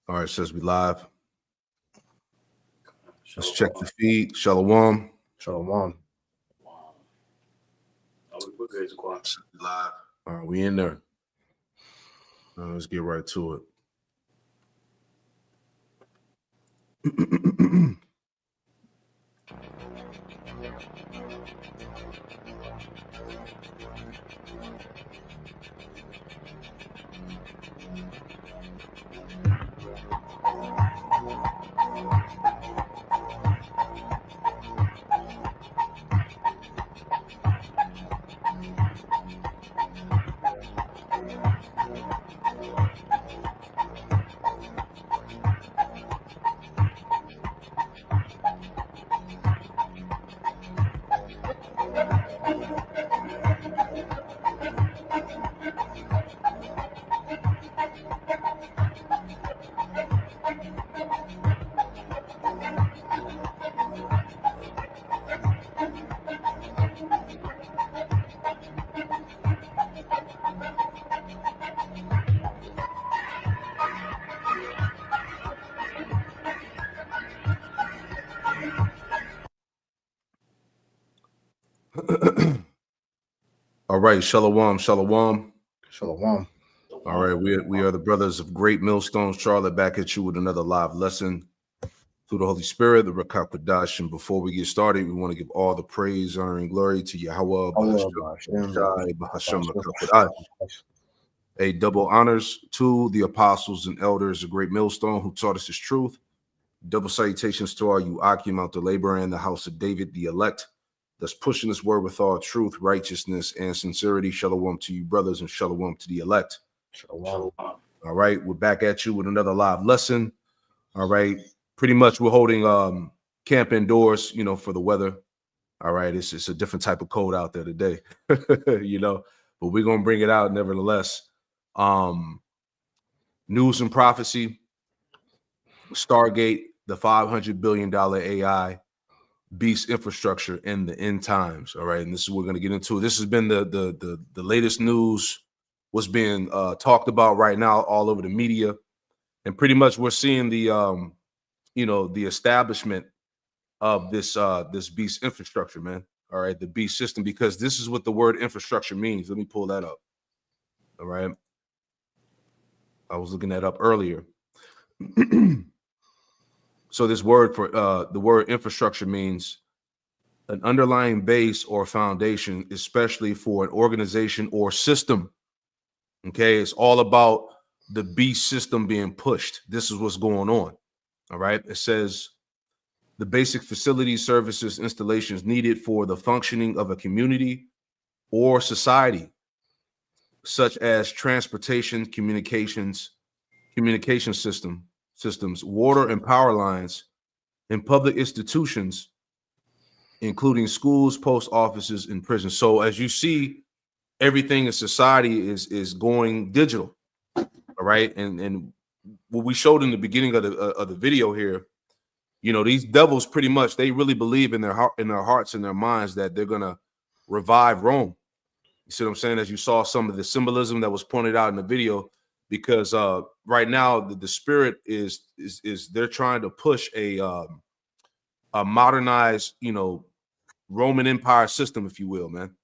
All right, says we live. Let's check the feed. Shalom. Shalom. Live. All right, we in there. Let's get right to it. All right, shalom. Shalom. All right, we are the brothers of Great Millstones, Charlotte, back at you with another live lesson through the Holy Spirit, the Rakah Kodash. And before we get started, we want to give all the praise, honor, and glory to Yahweh, a double honors to the apostles and elders of Great Millstone who taught us this truth. Double salutations to all you Akim out the labor and the house of David, the elect, that's pushing this word with all truth, righteousness, and sincerity. Shalom to you, brothers, and shalom to the elect. Shalom. All right, we're back at you with another live lesson. All right, pretty much we're holding camp indoors, for the weather. All right, it's a different type of cold out there today, but we're gonna bring it out nevertheless. News and prophecy, Stargate, the $500 billion AI beast infrastructure in the end times. All right, and this is what we're going to get into. This has been the latest news, what's being talked about right now all over the media, and pretty much we're seeing the the establishment of this beast infrastructure, man. All right, the beast system, because this is what the word infrastructure means. Let me pull that up. All right, I was looking that up earlier. So this word for the word infrastructure means an underlying base or foundation, especially for an organization or system. Okay, it's all about the beast system being pushed. This is what's going on. All right, it says the basic facilities, services, installations needed for the functioning of a community or society, such as transportation, communication systems, water and power lines, and public institutions, including schools, post offices, and prisons. So as you see, everything in society is going digital. All right, and what we showed in the beginning of the video here, these devils pretty much, they really believe in their hearts and their minds that they're gonna revive Rome. You see what I'm saying? As you saw some of the symbolism that was pointed out in the video, because right now the spirit is they're trying to push a modernized, Roman Empire system, if you will, man.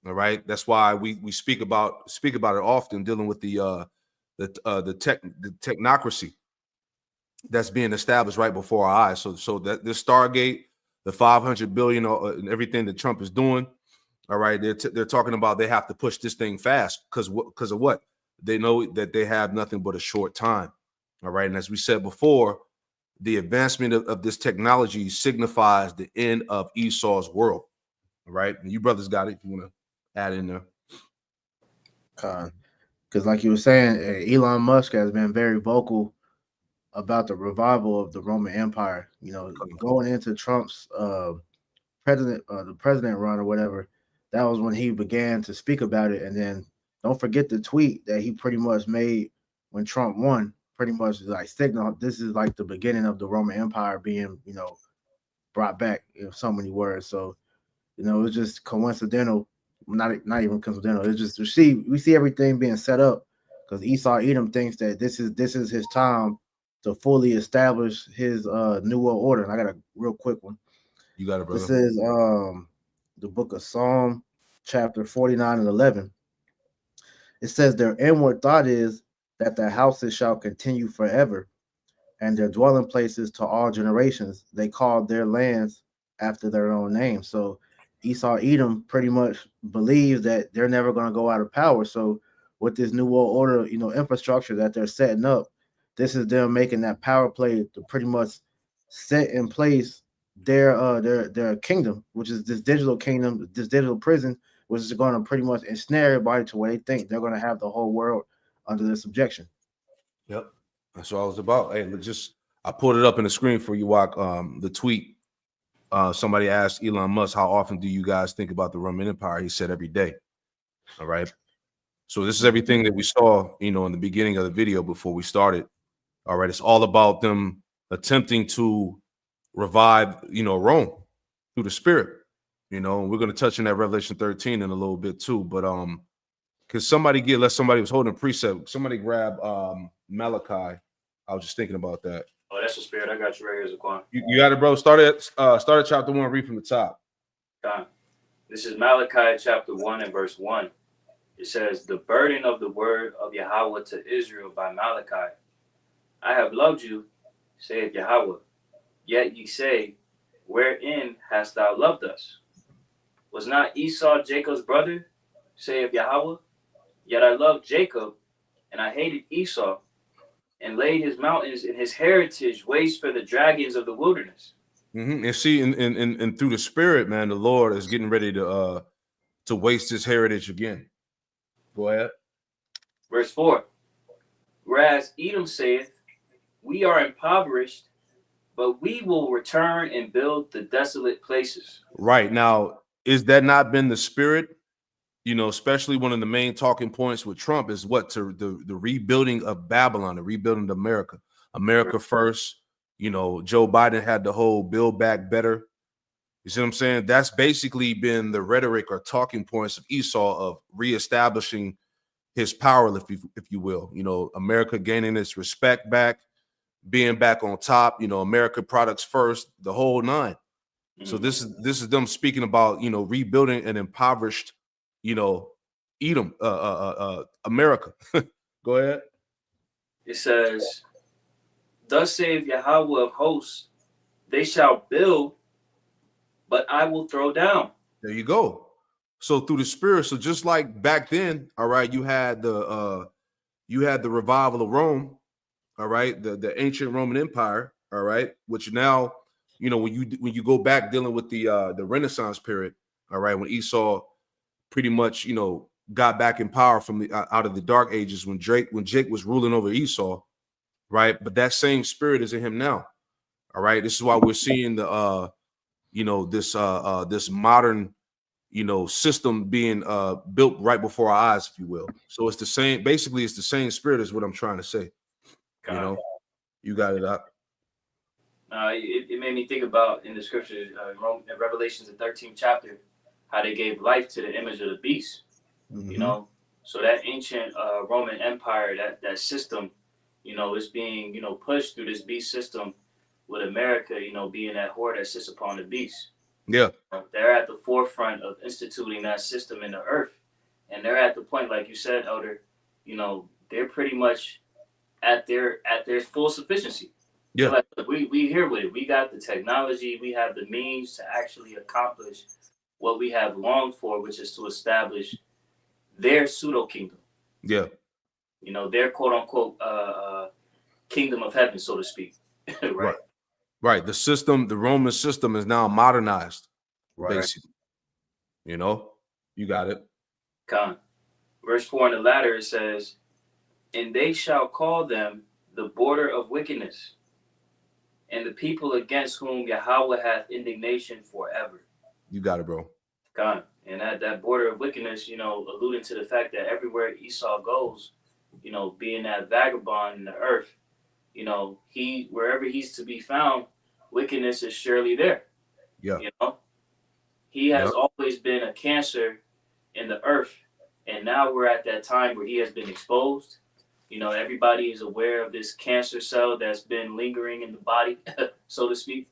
All right, that's why we speak about it often, dealing with the technocracy that's being established right before our eyes. So that this Stargate, the 500 billion, and everything that Trump is doing. All right, they're talking about they have to push this thing fast because of what? They know that they have nothing but a short time. All right, and as we said before, the advancement of this technology signifies the end of Esau's world. All right, and you brothers got it. If you want to add in there, because like you were saying, Elon Musk has been very vocal about the revival of the Roman Empire. Going into Trump's the president run or whatever, that was when he began to speak about it. And then don't forget the tweet that he pretty much made when Trump won, pretty much like signal this is like the beginning of the Roman Empire being, brought back in so many words. So, it's just coincidental, not even coincidental. It's just we see everything being set up because Esau Edom thinks that this is his time to fully establish his new world order. And I got a real quick one. You got it, brother. This is the book of Psalm, chapter 49 and 11. It says, "Their inward thought is that their houses shall continue forever, and their dwelling places to all generations. They called their lands after their own name." So Esau Edom pretty much believes that they're never going to go out of power. So with this new world order, infrastructure that they're setting up, this is them making that power play to pretty much set in place their kingdom, which is this digital kingdom, this digital prison, which is going to pretty much ensnare everybody to where they think they're going to have the whole world under their subjection. Yep. That's what I was about. Hey, I pulled it up in the screen for you, Walk. The tweet. Somebody asked Elon Musk, how often do you guys think about the Roman Empire? He said every day. All right. So this is everything that we saw, in the beginning of the video before we started. All right. It's all about them attempting to revive, Rome through the spirit. And we're going to touch on that Revelation 13 in a little bit too. But could somebody somebody was holding a precept. Somebody grab Malachi. I was just thinking about that. Oh, that's the spirit. I got you right here, Zaquan. You got it, bro. Start at chapter 1, read from the top. God. This is Malachi chapter 1 and verse 1. It says, "The burden of the word of Yahweh to Israel by Malachi. I have loved you, saith Yahweh. Yet ye say, wherein hast thou loved us? Was not Esau Jacob's brother, saith Yahweh? Yet I loved Jacob, and I hated Esau, and laid his mountains and his heritage waste for the dragons of the wilderness." Mm-hmm. And see, and through the spirit, man, the Lord is getting ready to waste his heritage again. Go ahead. Verse 4. "Whereas Edom saith, we are impoverished, but we will return and build the desolate places." Right. Now, is that not been the spirit? Especially one of the main talking points with Trump is the rebuilding of Babylon, the rebuilding of America first. Joe Biden had the whole Build Back Better. You see what I'm saying? That's basically been the rhetoric or talking points of Esau of reestablishing his power, if you will. America gaining its respect back, being back on top. America products first, the whole nine. Mm-hmm. So this is them speaking about rebuilding an impoverished, Edom, America. Go ahead. It says, "Thus saith Yahweh of hosts, they shall build, but I will throw down." There you go. So through the spirit, so just like back then, all right, you had the revival of Rome, all right, the ancient Roman Empire, all right, which now, when you go back dealing with the Renaissance period, all right, when Esau pretty much, got back in power from out of the Dark Ages when Jake was ruling over Esau, right? But that same spirit is in him now. All right. This is why we're seeing the this modern system being built right before our eyes, if you will. So it's the same. Basically, it's the same spirit is what I'm trying to say. You got it up. It made me think about in the scripture, in Revelations, the 13th chapter, how they gave life to the image of the beast. Mm-hmm. So that ancient Roman Empire, that system, is being pushed through this beast system, with America, being that whore that sits upon the beast. Yeah, they're at the forefront of instituting that system in the earth, and they're at the point, like you said, Elder. They're pretty much at their full sufficiency. Yeah, like, we here with it. We got the technology. We have the means to actually accomplish what we have longed for, which is to establish their pseudo kingdom. Yeah, their quote unquote kingdom of heaven, so to speak. Right. Right. The system, the Roman system, is now modernized. Right. Basically. You got it. Con. Verse 4 in the latter, it says, "And they shall call them the border of wickedness, and the people against whom Yahweh hath indignation forever." You got it, bro. God. And that border of wickedness, alluding to the fact that everywhere Esau goes, being that vagabond in the earth, wherever he's to be found, wickedness is surely there. Yeah. He has always been a cancer in the earth, and now we're at that time where he has been exposed, You know, everybody is aware of this cancer cell that's been lingering in the body, so to speak,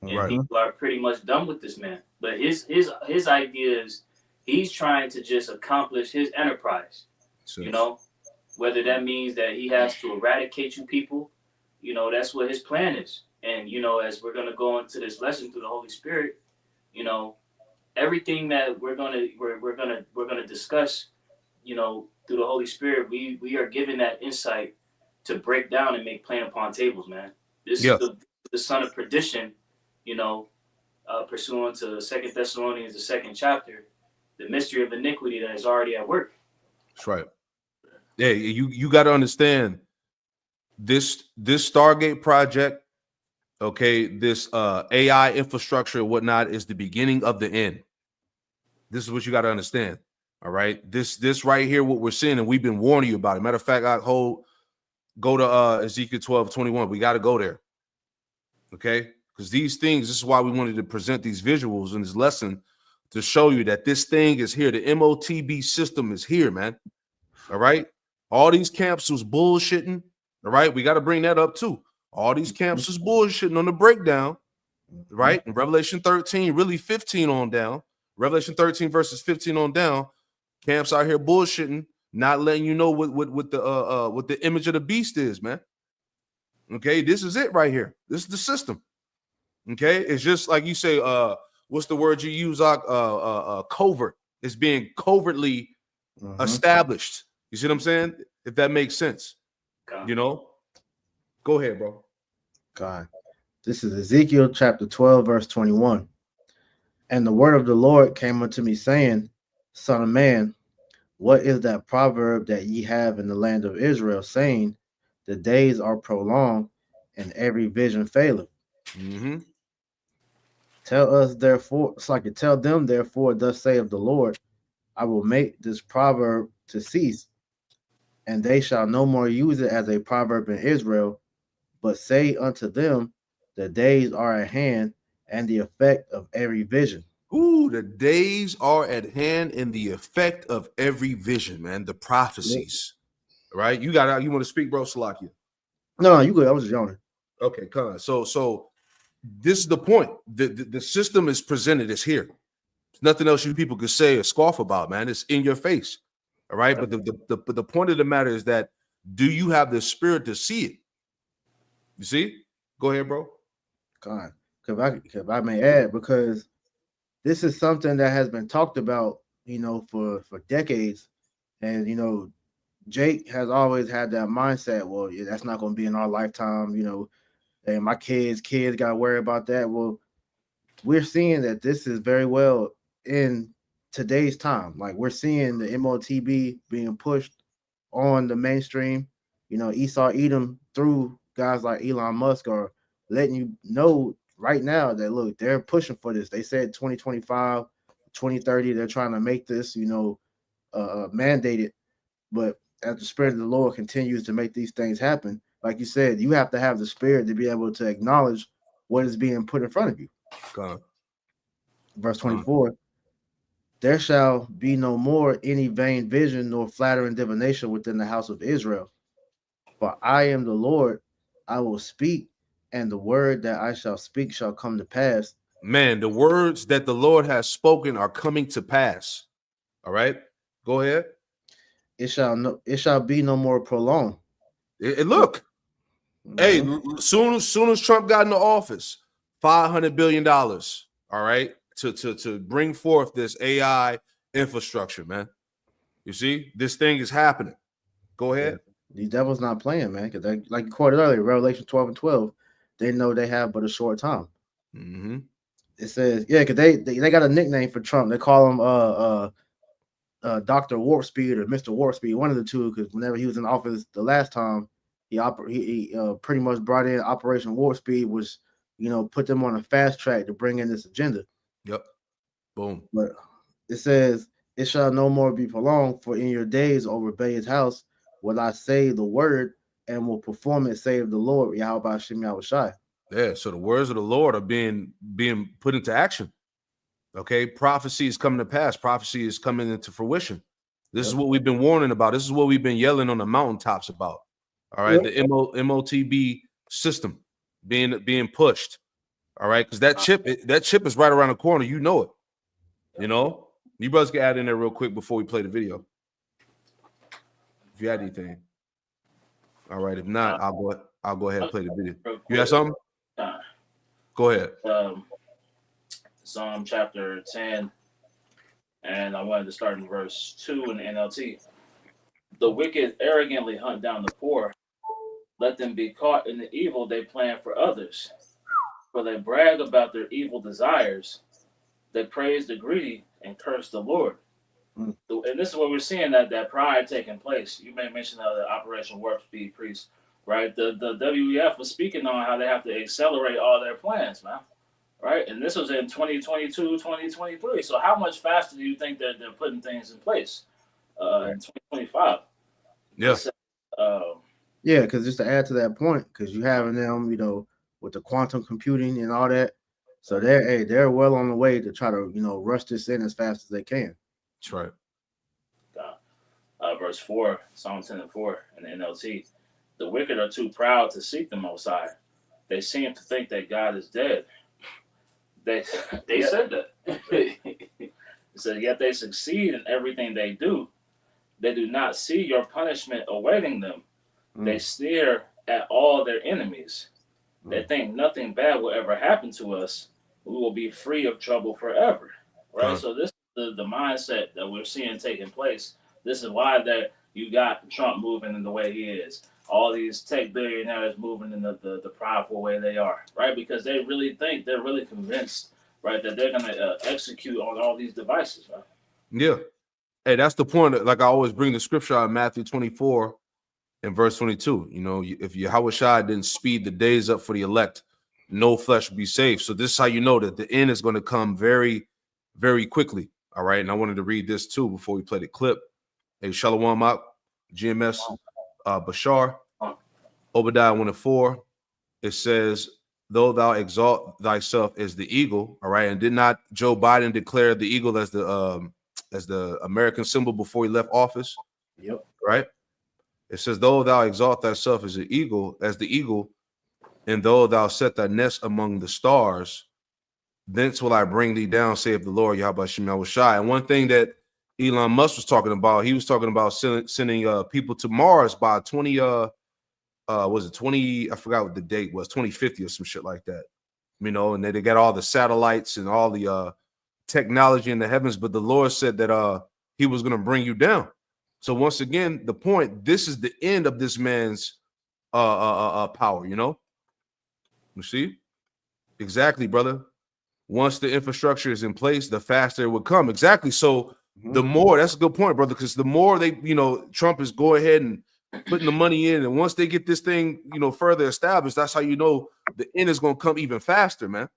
and Right. people are pretty much done with this man. But his idea is he's trying to just accomplish his enterprise. You know, whether that means that he has to eradicate you people, you know, that's what his plan is. And you know, as we're gonna go into this lesson through the Holy Spirit, you know, everything that we're gonna discuss, you know, through the Holy Spirit, we are given that insight to break down and make plain upon tables, man. This is Yeah. the son of perdition, you know, pursuant to Second Thessalonians, the second chapter, the mystery of iniquity that is already at work. That's right. Yeah, you got to understand this Stargate project. Okay, this AI infrastructure and whatnot is the beginning of the end. This is what you got to understand. All right, this right here, what we're seeing, and we've been warning you about it. Matter of fact, go to Ezekiel 12:21. We got to go there. Okay, because these things, this is why we wanted to present these visuals in this lesson to show you that this thing is here. The MOTB system is here, man. All right, all these camps was bullshitting. All right, we got to bring that up too. All these camps is bullshitting on the breakdown, right? In Revelation 13, really 15 on down. Revelation 13 verses 15 on down. Camps out here bullshitting, not letting you know what the image of the beast is, man. Okay, this is it right here. This is the system. Okay, it's just like you say. What's the word you use? Covert. It's being covertly established. You see what I'm saying? If that makes sense, you know. Go ahead, bro. God, this is Ezekiel chapter 12, verse 21. And the word of the Lord came unto me, saying, Son of man, what is that proverb that ye have in the land of Israel, saying, the days are prolonged, and every vision faileth? Mm-hmm. Tell us therefore, it's like tell them therefore, thus saith the Lord, I will make this proverb to cease, and they shall no more use it as a proverb in Israel, but say unto them, the days are at hand, and the effect of every vision. Ooh, the days are at hand and the effect of every vision, man. The prophecies. Right? You want to speak, bro? Salakia. No, you good. I was just yawning. Okay, come on. So this is the point. The system is presented. It's here. There's nothing else you people could say or scoff about, man. It's in your face. All right. But the point of the matter is that, do you have the spirit to see it? You see? Go ahead, bro. God, if I may add, because this is something that has been talked about, you know, for decades, and you know, Jake has always had that mindset. Well, yeah, that's not going to be in our lifetime, you know, and my kids got to worry about that. Well, we're seeing that this is very well in today's time. Like we're seeing the MOTB being pushed on the mainstream. You know, Esau Edom through guys like Elon Musk are letting you know right now that look, they're pushing for this. They said 2025, 2030, they're trying to make this, you know, mandated. But as the spirit of the Lord continues to make these things happen, like you said, you have to have the spirit to be able to acknowledge what is being put in front of you. Verse 24, there shall be no more any vain vision nor flattering divination within the house of Israel. For I am the Lord, I will speak, and the word that I shall speak shall come to pass. Man, the words that the Lord has spoken are coming to pass. All right, go ahead. It shall be no more prolonged. Look, hey, soon as Trump got into office, $500 billion. All right, to bring forth this AI infrastructure, man. You see, this thing is happening. Go ahead. Yeah. The devil's not playing, man, because like you quoted earlier, Revelation 12 and 12, they know they have but a short time. Mm-hmm. It says, yeah, because they got a nickname for Trump. They call him Dr. Warp Speed or Mr. Warp Speed, one of the two, because whenever he was in office the last time, he pretty much brought in Operation Warp Speed, which, you know, put them on a fast track to bring in this agenda. Yep. Boom. But it says, it shall no more be prolonged, for in your days, O rebellious house, will I say the word and will perform it, save the Lord, Yahweh Hashem Yahushai. Yeah, so the words of the Lord are being put into action. Okay, prophecy is coming to pass. Prophecy is coming into fruition. This is what we've been warning about. This is what we've been yelling on the mountaintops about. All right, the MOTB system being pushed. All right, because that chip is right around the corner. You know it. You know, you brothers can add in there real quick before we play the video. If you had anything. All right. If not, I'll go ahead and play the video. You have something? Go ahead. Psalm chapter 10, and I wanted to start in verse 2 in the NLT. The wicked arrogantly hunt down the poor. Let them be caught in the evil they plan for others. For they brag about their evil desires. They praise the greedy and curse the Lord. And this is what we're seeing, that pride taking place. You may mention the Operation Warp Speed Priest, right? The WEF was speaking on how they have to accelerate all their plans, man. Right? And this was in 2022, 2023. So how much faster do you think that they're putting things in place in 2025? Yeah. Yeah, because just to add to that point, because you having them, you know, with the quantum computing and all that. So they're well on the way to try to, you know, rush this in as fast as they can. That's right. Verse 4, Psalm 10 and 4 in the NLT. The wicked are too proud to seek the Most High. They seem to think that God is dead. They said that. It said, yet they succeed in everything they do. They do not see your punishment awaiting them. They sneer at all their enemies. They think nothing bad will ever happen to us. We will be free of trouble forever. Right? So this is the mindset that we're seeing taking place. This is why that you got Trump moving in the way he is. All these tech billionaires moving in the prideful way they are, right? Because they really think, they're really convinced, right, that they're going to execute on all these devices, right? Yeah. Hey, that's the point. Like I always bring the scripture out of Matthew 24 and verse 22. You know, if Yahweh Shai didn't speed the days up for the elect, no flesh will be saved. So this is how you know that the end is going to come very, very quickly. All right. And I wanted to read this too before we play the clip. Hey, Shalom out, GMS, Bashar, Obadiah 1:4. It says, though thou exalt thyself as the eagle, all right, and did not Joe Biden declare the eagle as the American symbol before he left office? Yep. Right. It says, though thou exalt thyself as the eagle, and though thou set thy nest among the stars, thence will I bring thee down, saith the Lord Yahweh Shem Shai. And one thing that Elon Musk was talking about, he was talking about sending people to Mars by 20 was it 20, I forgot what the date was, 2050 or some shit like that, you know, and they got all the satellites and all the technology in the heavens, but the Lord said that he was going to bring you down. So once again, the point, this is the end of this man's power, you know. You see? Exactly, brother. Once the infrastructure is in place, the faster it would come. Exactly. So the more, that's a good point, brother, because the more they, you know, Trump is go ahead and putting the money in, and once they get this thing, you know, further established, that's how you know the end is going to come even faster, man.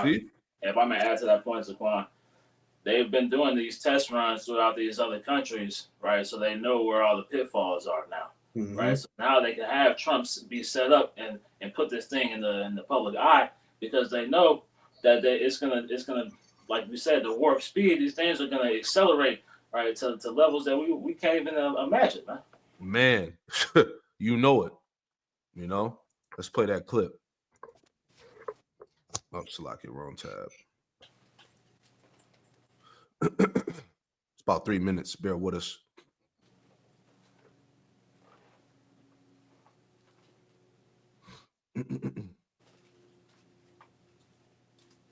See? If I may add to that point, Zaquan, they've been doing these test runs throughout these other countries, right? So they know where all the pitfalls are now, right? So now they can have Trump be set up and put this thing in the public eye, because they know that it's gonna like we said, the warp speed. These things are gonna accelerate, right, to levels that we can't even imagine, man. Man, you know it. You know. Let's play that clip. Oh, select it, wrong tab. It's about 3 minutes. Bear with us.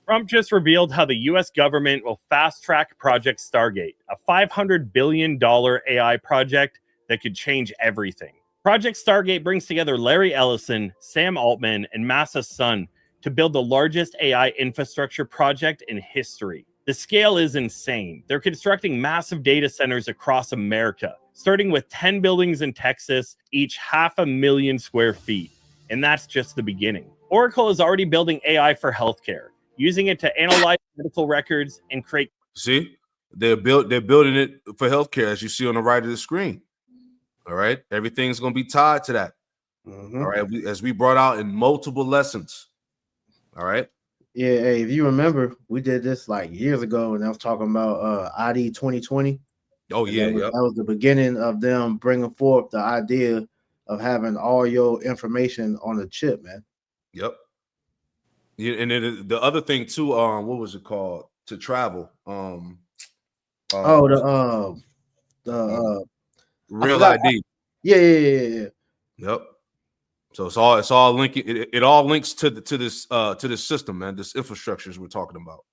Trump just revealed how the U.S. government will fast-track Project Stargate, a $500 billion AI project that could change everything. Project Stargate brings together Larry Ellison, Sam Altman, and Massa Son to build the largest AI infrastructure project in history. The scale is insane. They're constructing massive data centers across America, starting with 10 buildings in Texas, each 500,000 square feet. And that's just the beginning. Oracle is already building AI for healthcare, using it to analyze medical records and create. See, they're building it for healthcare, as you see on the right of the screen. All right, everything's going to be tied to that. All right, as we brought out in multiple lessons. All right. Yeah, hey, if you remember, we did this like years ago, and I was talking about ID 2020. Oh yeah, That was the beginning of them bringing forth the idea of having all your information on a chip, man. Yep. Yeah, and then the other thing too, what was it called? To travel. The I Real forgot. ID. Yeah. Yep. So it's all linking. It all links to this system, man. This infrastructures we're talking about,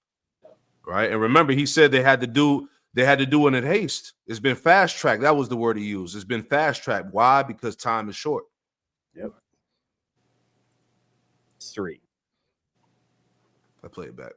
right? And remember, he said they had to do it in haste. It's been fast tracked. That was the word he used. It's been fast tracked. Why? Because time is short. Yep. 3. I play it back.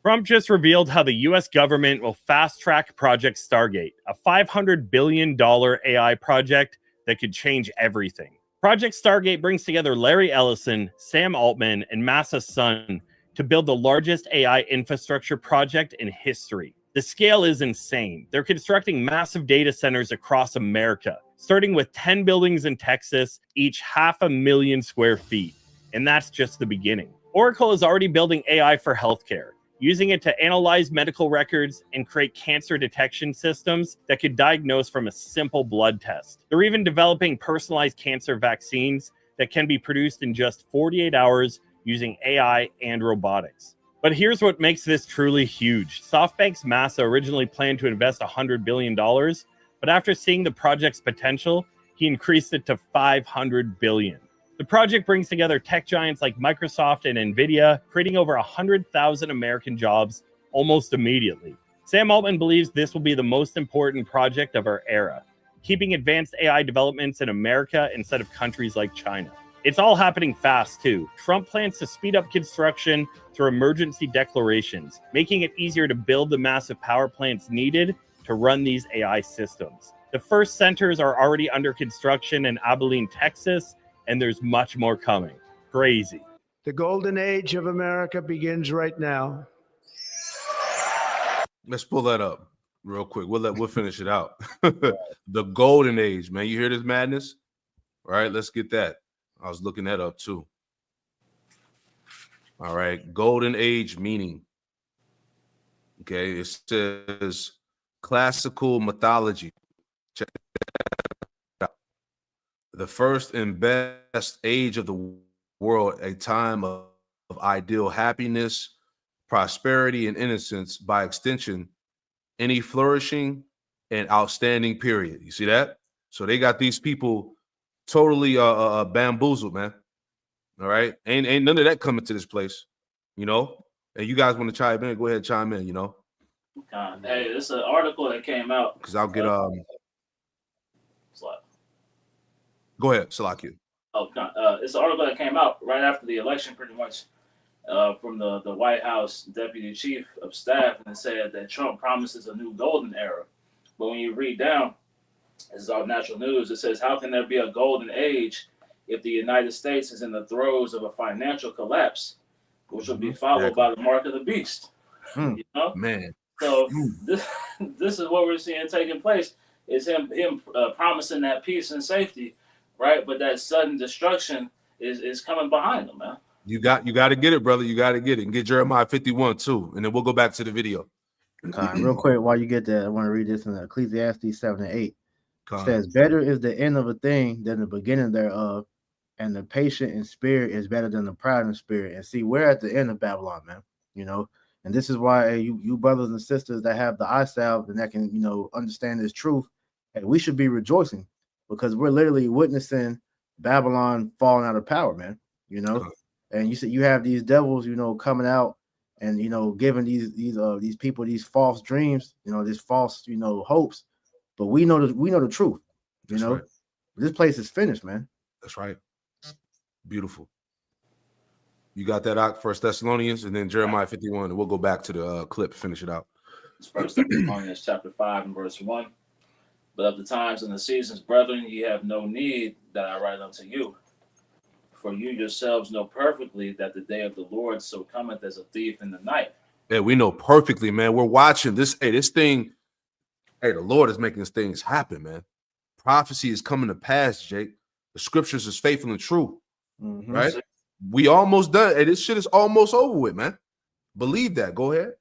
Trump just revealed how the U.S. government will fast-track Project Stargate, a $500 billion AI project that could change everything. Project Stargate brings together Larry Ellison, Sam Altman, and Massa's son to build the largest AI infrastructure project in history. The scale is insane. They're constructing massive data centers across America, starting with 10 buildings in Texas, each 500,000 square feet. And that's just the beginning. Oracle is already building AI for healthcare, using it to analyze medical records and create cancer detection systems that could diagnose from a simple blood test. They're even developing personalized cancer vaccines that can be produced in just 48 hours using AI and robotics. But here's what makes this truly huge. SoftBank's Massa originally planned to invest $100 billion, but after seeing the project's potential, he increased it to $500 billion. The project brings together tech giants like Microsoft and NVIDIA, creating over 100,000 American jobs almost immediately. Sam Altman believes this will be the most important project of our era, keeping advanced AI developments in America instead of countries like China. It's all happening fast, too. Trump plans to speed up construction through emergency declarations, making it easier to build the massive power plants needed to run these AI systems. The first centers are already under construction in Abilene, Texas, and there's much more coming. Crazy. The golden age of America begins right now. Let's pull that up real quick. We'll finish it out. The golden age, man. You hear this madness? All right, let's get that. I was looking that up too. All right, golden age meaning. Okay, it says classical mythology. Check it out. The first and best age of the world, a time of ideal happiness, prosperity, and innocence, by extension, any flourishing and outstanding period. You see that? So they got these people totally bamboozled, man. All right, ain't none of that coming to this place, you know. And you guys want to chime in? Go ahead, chime in. You know. Hey, this is an article that came out. Because I'll get Go ahead, Salakia. It's an article that came out right after the election, pretty much, from the White House Deputy Chief of Staff, and it said that Trump promises a new golden era. But when you read down, this is all natural news. It says, how can there be a golden age if the United States is in the throes of a financial collapse, which will be followed by the mark of the beast? You know, man. So this is what we're seeing taking place. Is him promising that peace and safety, right? But that sudden destruction is coming behind him, man. You got to get it, brother. You got to get it. And get Jeremiah 51 too, and then we'll go back to the video. Real quick, while you get that, I want to read this in Ecclesiastes 7 and 8. It says, "Better is the end of a thing than the beginning thereof, and the patient in spirit is better than the proud in spirit." And see, we're at the end of Babylon, man. You know, and this is why you brothers and sisters that have the eye salve and that can, you know, understand this truth, and we should be rejoicing because we're literally witnessing Babylon falling out of power, man. You know, and you said you have these devils, you know, coming out and, you know, giving these people these false dreams, you know, these false, you know, hopes. But we know the truth. You know, right. This place is finished, man. That's right. Beautiful. You got that out, 1 Thessalonians, and then Jeremiah 51, and we'll go back to the clip, finish it out. It's 1 Thessalonians chapter 5 and verse 1. But of the times and the seasons, brethren, ye have no need that I write unto you. For you yourselves know perfectly that the day of the Lord so cometh as a thief in the night. Yeah, we know perfectly, man. We're watching this. Hey, this thing. Hey, the Lord is making these things happen, man. Prophecy is coming to pass, Jake. The scriptures is faithful and true, right? We almost done. Hey, this shit is almost over with, man. Believe that. Go ahead.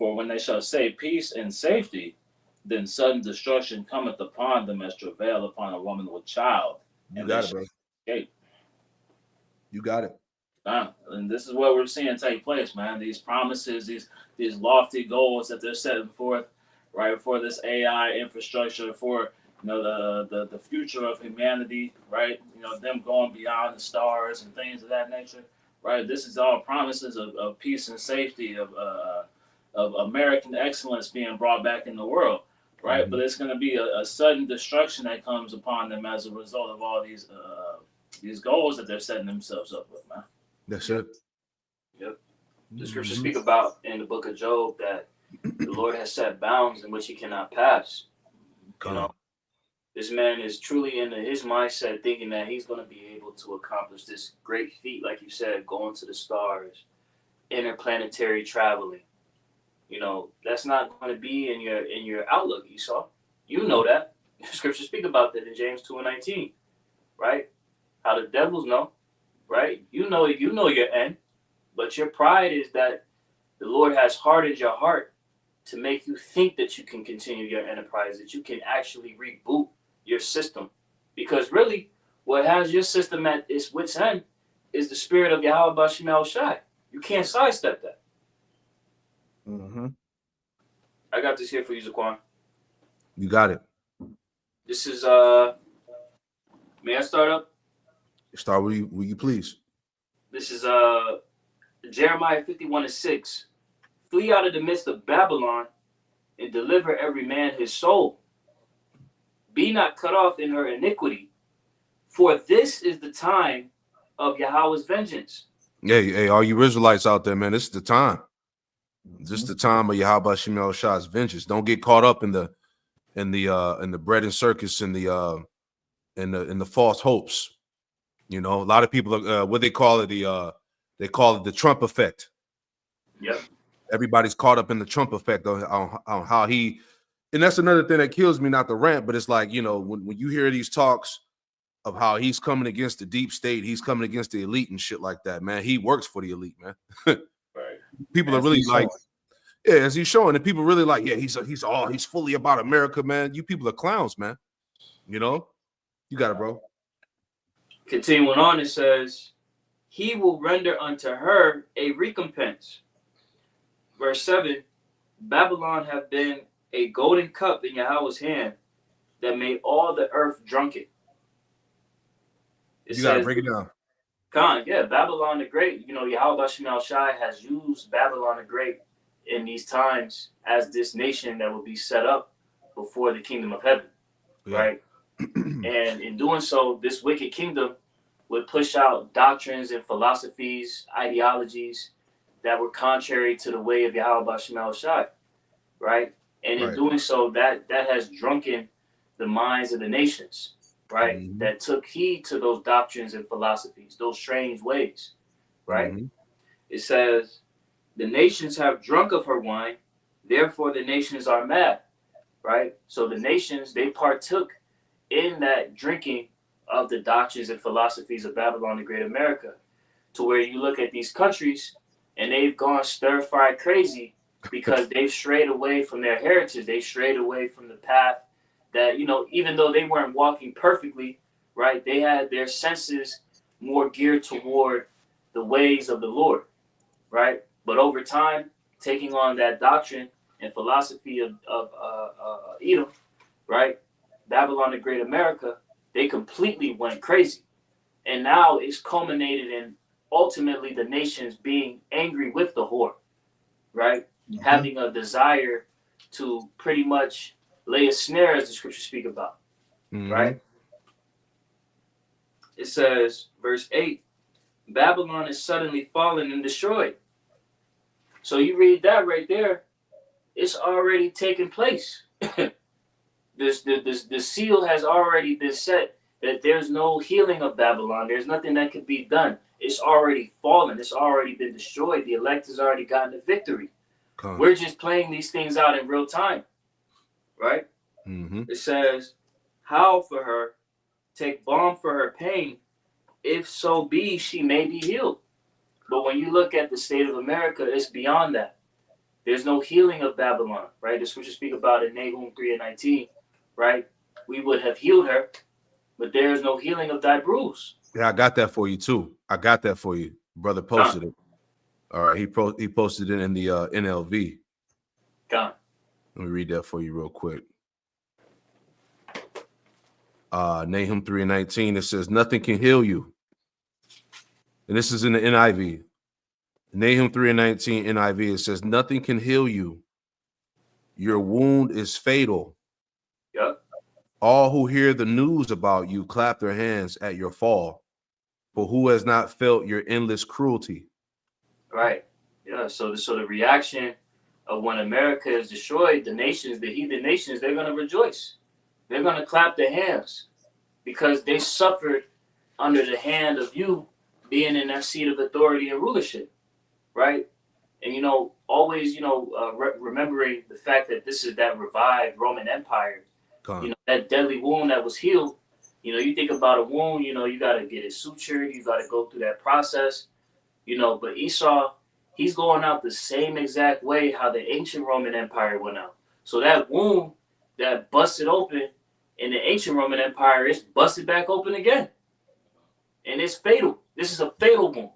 For when they shall say peace and safety, then sudden destruction cometh upon them as travail upon a woman with child. You And got they it, bro. escape. You got it. And this is what we're seeing take place, man. These promises, these lofty goals that they're setting forth, right, for this AI infrastructure, for the future of humanity, right? Them going beyond the stars and things of that nature, right? This is all promises of peace and safety, of American excellence being brought back in the world, right? Mhm. But it's going to be a sudden destruction that comes upon them as a result of all these goals that they're setting themselves up with, man. That's it. Yep. The scriptures Mhm. speak about in the book of Job that the Lord has set bounds in which he cannot pass. Come You know, on. this man is truly into his mindset thinking that he's going to be able to accomplish this great feat, like you said, going to the stars, interplanetary traveling. That's not going to be in your outlook, Esau. You know that. The scriptures speak about that in James 2:19, right? How the devils know, right? You know your end, but your pride is that the Lord has hardened your heart to make you think that you can continue your enterprise, that you can actually reboot your system. Because really, what has your system at its wit's end is the spirit of Yahweh Bashim El Shai. You can't sidestep that. Mm-hmm. I got this here for you, Zaquan. You got it. This is may I start up? Start with you please. This is Jeremiah 51:6. Flee out of the midst of Babylon and deliver every man his soul. Be not cut off in her iniquity, for this is the time of Yahweh's vengeance. Hey, all you Israelites out there, man, this is the time. This is Mhm. the time of Yahweh Shemel Shah's vengeance. Don't get caught up in the bread and circus and in the false hopes. A lot of people what they call it, they call it the Trump effect. Yep. Everybody's caught up in the Trump effect on how he, and that's another thing that kills me, not the rant, but it's like, when you hear these talks of how he's coming against the deep state, he's coming against the elite and shit like that, man. He works for the elite, man. Right. People are really like, yeah, as he's showing, and people really like, yeah, he's fully about America, man. You people are clowns, man. You got it, bro. Continuing on, it says, he will render unto her a recompense. Verse 7, Babylon have been a golden cup in Yahweh's hand that made all the earth drunken. It You got to says, break it down. Babylon the Great. Yahweh Bashim El Shai has used Babylon the Great in these times as this nation that will be set up before the kingdom of heaven, Yeah. right? And in doing so, this wicked kingdom would push out doctrines and philosophies, ideologies that were contrary to the way of Yahweh Bashim El Shai, right? And in Right. doing so, that has drunken the minds of the nations, right? Mhm. That took heed to those doctrines and philosophies, those strange ways, right? Mhm. It says, the nations have drunk of her wine, therefore the nations are mad, right? So the nations, they partook in that drinking of the doctrines and philosophies of Babylon the Great America, to where you look at these countries and they've gone stir-fry crazy because they've strayed away from their heritage. They've strayed away from the path that, even though they weren't walking perfectly, right, they had their senses more geared toward the ways of the Lord, right? But over time, taking on that doctrine and philosophy of Edom, right, Babylon the Great America, they completely went crazy. And now it's culminated in ultimately the nations being angry with the whore, right? Mhm. Having a desire to pretty much lay a snare, as the scriptures speak about, Mhm. right? It says, verse 8, Babylon is suddenly fallen and destroyed. So you read that right there, it's already taken place. The seal has already been set that there's no healing of Babylon. There's nothing that could be done. It's already fallen. It's already been destroyed. The elect has already gotten the victory. Come on. We're just playing these things out in real time, right? Mhm. It says, howl for her, take balm for her pain, if so be she may be healed. But when you look at the state of America, it's beyond that. There's no healing of Babylon, right? The scriptures speak about in Nahum 3:19, right? We would have healed her, but there is no healing of thy bruise. Yeah, I got that for you too. I got that for you. Brother posted it. All right, he posted it in the NLV. God. Let me read that for you real quick. Nahum 3:19, it says, nothing can heal you. And this is in the NIV. Nahum 3:19 NIV, it says, nothing can heal you. Your wound is fatal. Yep. All who hear the news about you clap their hands at your fall. For who has not felt your endless cruelty? Right. Yeah. So the reaction of when America is destroyed, the nations, the heathen nations, they're gonna rejoice. They're gonna clap their hands because they suffered under the hand of you being in that seat of authority and rulership, right? And always, remembering the fact that this is that revived Roman Empire, that deadly wound that was healed. You think about a wound, you got to get it sutured, you got to go through that process, but Esau, he's going out the same exact way how the ancient Roman Empire went out. So that wound that busted open in the ancient Roman Empire is busted back open again. And it's fatal. This is a fatal wound.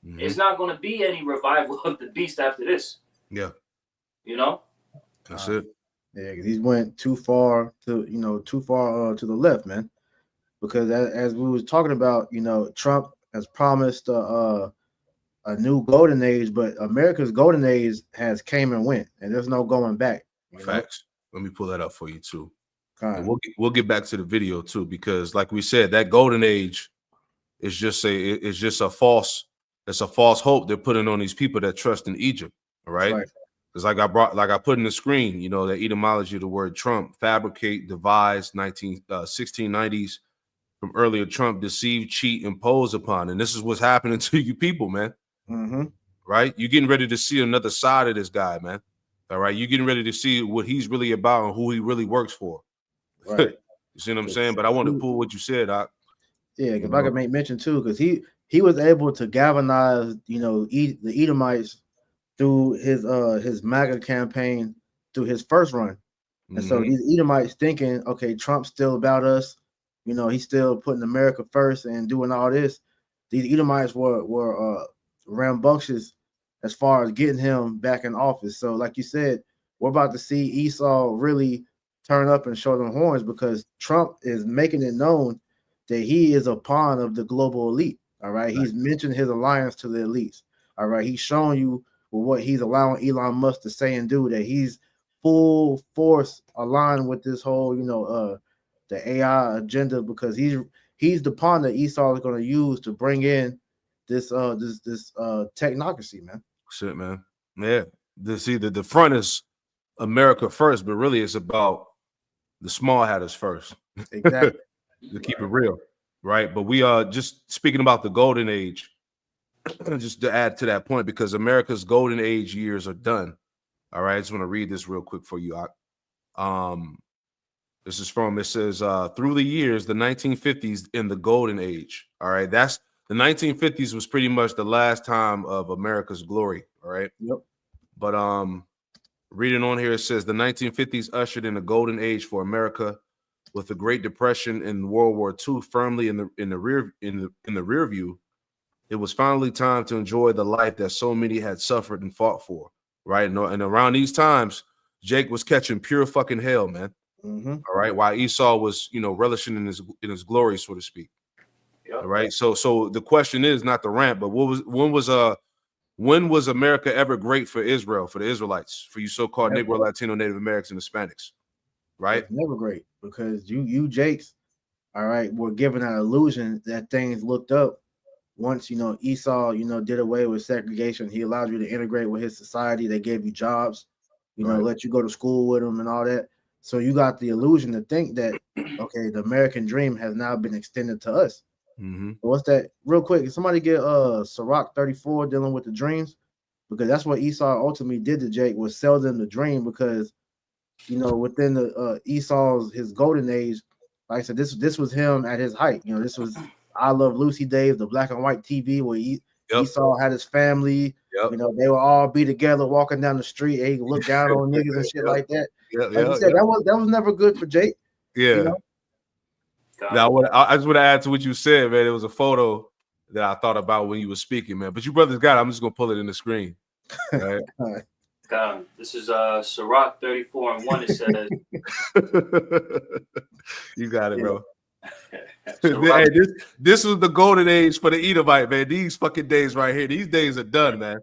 Mm-hmm. It's not going to be any revival of the beast after this. Yeah. That's it. Yeah, because he went too far to the left, man. Because as we was talking about, Trump has promised a new golden age, but America's golden age has came and went, and there's no going back. Facts. Let me pull that up for you too. And we'll get back to the video too, because like we said, that golden age is just a false hope they're putting on these people that trust in Egypt. All right. Because I put in the screen, the etymology of the word Trump, fabricate, devise, 1690s from earlier Trump, deceive, cheat, impose upon. And this is what's happening to you people, man. Mm-hmm. Right? You're getting ready to see another side of this guy, man. All right. You're getting ready to see what he's really about and who he really works for. Right. You see what I'm saying? But I want to pull what you said. Yeah, if I could make mention too, because he was able to galvanize, the Edomites through his MAGA campaign through his first run. And so these Edomites thinking, okay, Trump's still about us, he's still putting America first and doing all this. These Edomites were rambunctious as far as getting him back in office. So like you said, we're about to see Esau really turn up and show them horns, because Trump is making it known that he is a pawn of the global elite. All right. He's mentioned his alliance to the elites. All right. He's showing you what he's allowing Elon Musk to say and do, that he's full force aligned with this whole, the AI agenda, because he's the pawn that Esau is going to use to bring in this technocracy, man. Shit, man. Yeah. The front is America first, but really it's about the small hatters first. Exactly. To keep it real, right? But we are just speaking about the golden age, just to add to that point, because America's golden age years are done. All right, I just want to read this real quick for you. This is from, it says, through the years, the 1950s in the golden age. All right, that's the 1950s was pretty much the last time of America's glory. All right. Yep. But reading on here, it says the 1950s ushered in a golden age for America, with the Great Depression and World War II firmly in the rear view. It was finally time to enjoy the life that so many had suffered and fought for. Right. And around these times, Jake was catching pure fucking hell, man. Mm-hmm. All right. While Esau was, relishing in his glory, so to speak. Yep. All right. So the question is not the rant, but when was America ever great for Israel, for the Israelites, for you so-called Negro, Latino, Native Americans, and Hispanics? Right. It's never great, because you Jakes, all right, were given that illusion that things looked up once, Esau, did away with segregation. He allowed you to integrate with his society. They gave you jobs, let you go to school with them and all that. So you got the illusion to think that, okay, the American dream has now been extended to us. Mm-hmm. So what's that? Real quick, can somebody get Sirach 34 dealing with the dreams? Because that's what Esau ultimately did to Jake, was sell them the dream, because within the Esau's his golden age, like I said, this was him at his height. This was I Love Lucy days, the black and white TV where Esau had his family. Yep. You know, they will all be together walking down the street. He look down on niggas and shit Yep. like that. Yeah, Like you said, that was never good for Jake. yeah. You know? Now, I just want to add to what you said, man. It was a photo that I thought about when you were speaking, man. But you brothers got it. I'm just gonna pull it in the screen. Right? This is Sirach 34:1. It says, You got it, bro. Sirach, Hey, this was the golden age for the Edomite, man. These fucking days right here. These days are done, man.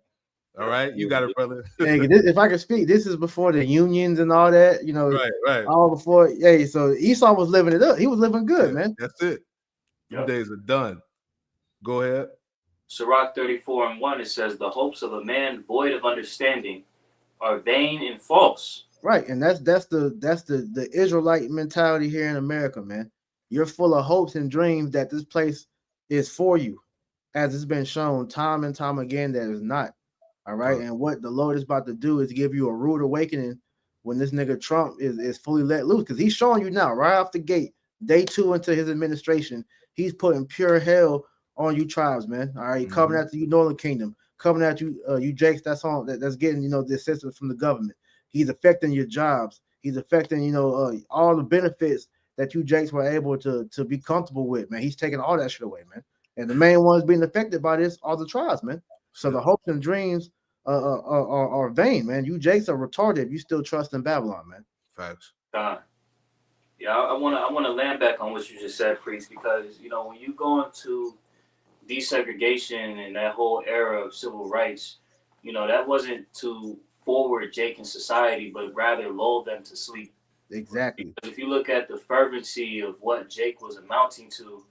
All right, you got it, brother. Hey, if I can speak, this is before the unions and all that. You know, right. all before. Hey, so Esau was living it up. He was living good, man. That's it. These days are done. Go ahead. Sirach 34:1. It says, the hopes of a man void of understanding are vain and false. Right, and that's the Israelite mentality here in America, man. You're full of hopes and dreams that this place is for you, as it's been shown time and time again that it's not. All right, and what the Lord is about to do is give you a rude awakening when this nigga Trump is fully let loose, because he's showing you now, right off the gate, day 2 into his administration, he's putting pure hell on you tribes, man. All right, coming after you, Northern Kingdom, coming at you, you Jakes. That's getting the assistance from the government. He's affecting your jobs. He's affecting all the benefits that you Jakes were able to be comfortable with, man. He's taking all that shit away, man. And the main ones being affected by this are the tribes, man. So the hopes and dreams are vain, man. You Jakes are retarded. You still trust in Babylon, man. Facts. Yeah, I wanna land back on what you just said, Priest, because when you go into desegregation and that whole era of civil rights, that wasn't to forward Jake in society, but rather lull them to sleep. Exactly. Because if you look at the fervency of what Jake was amounting to,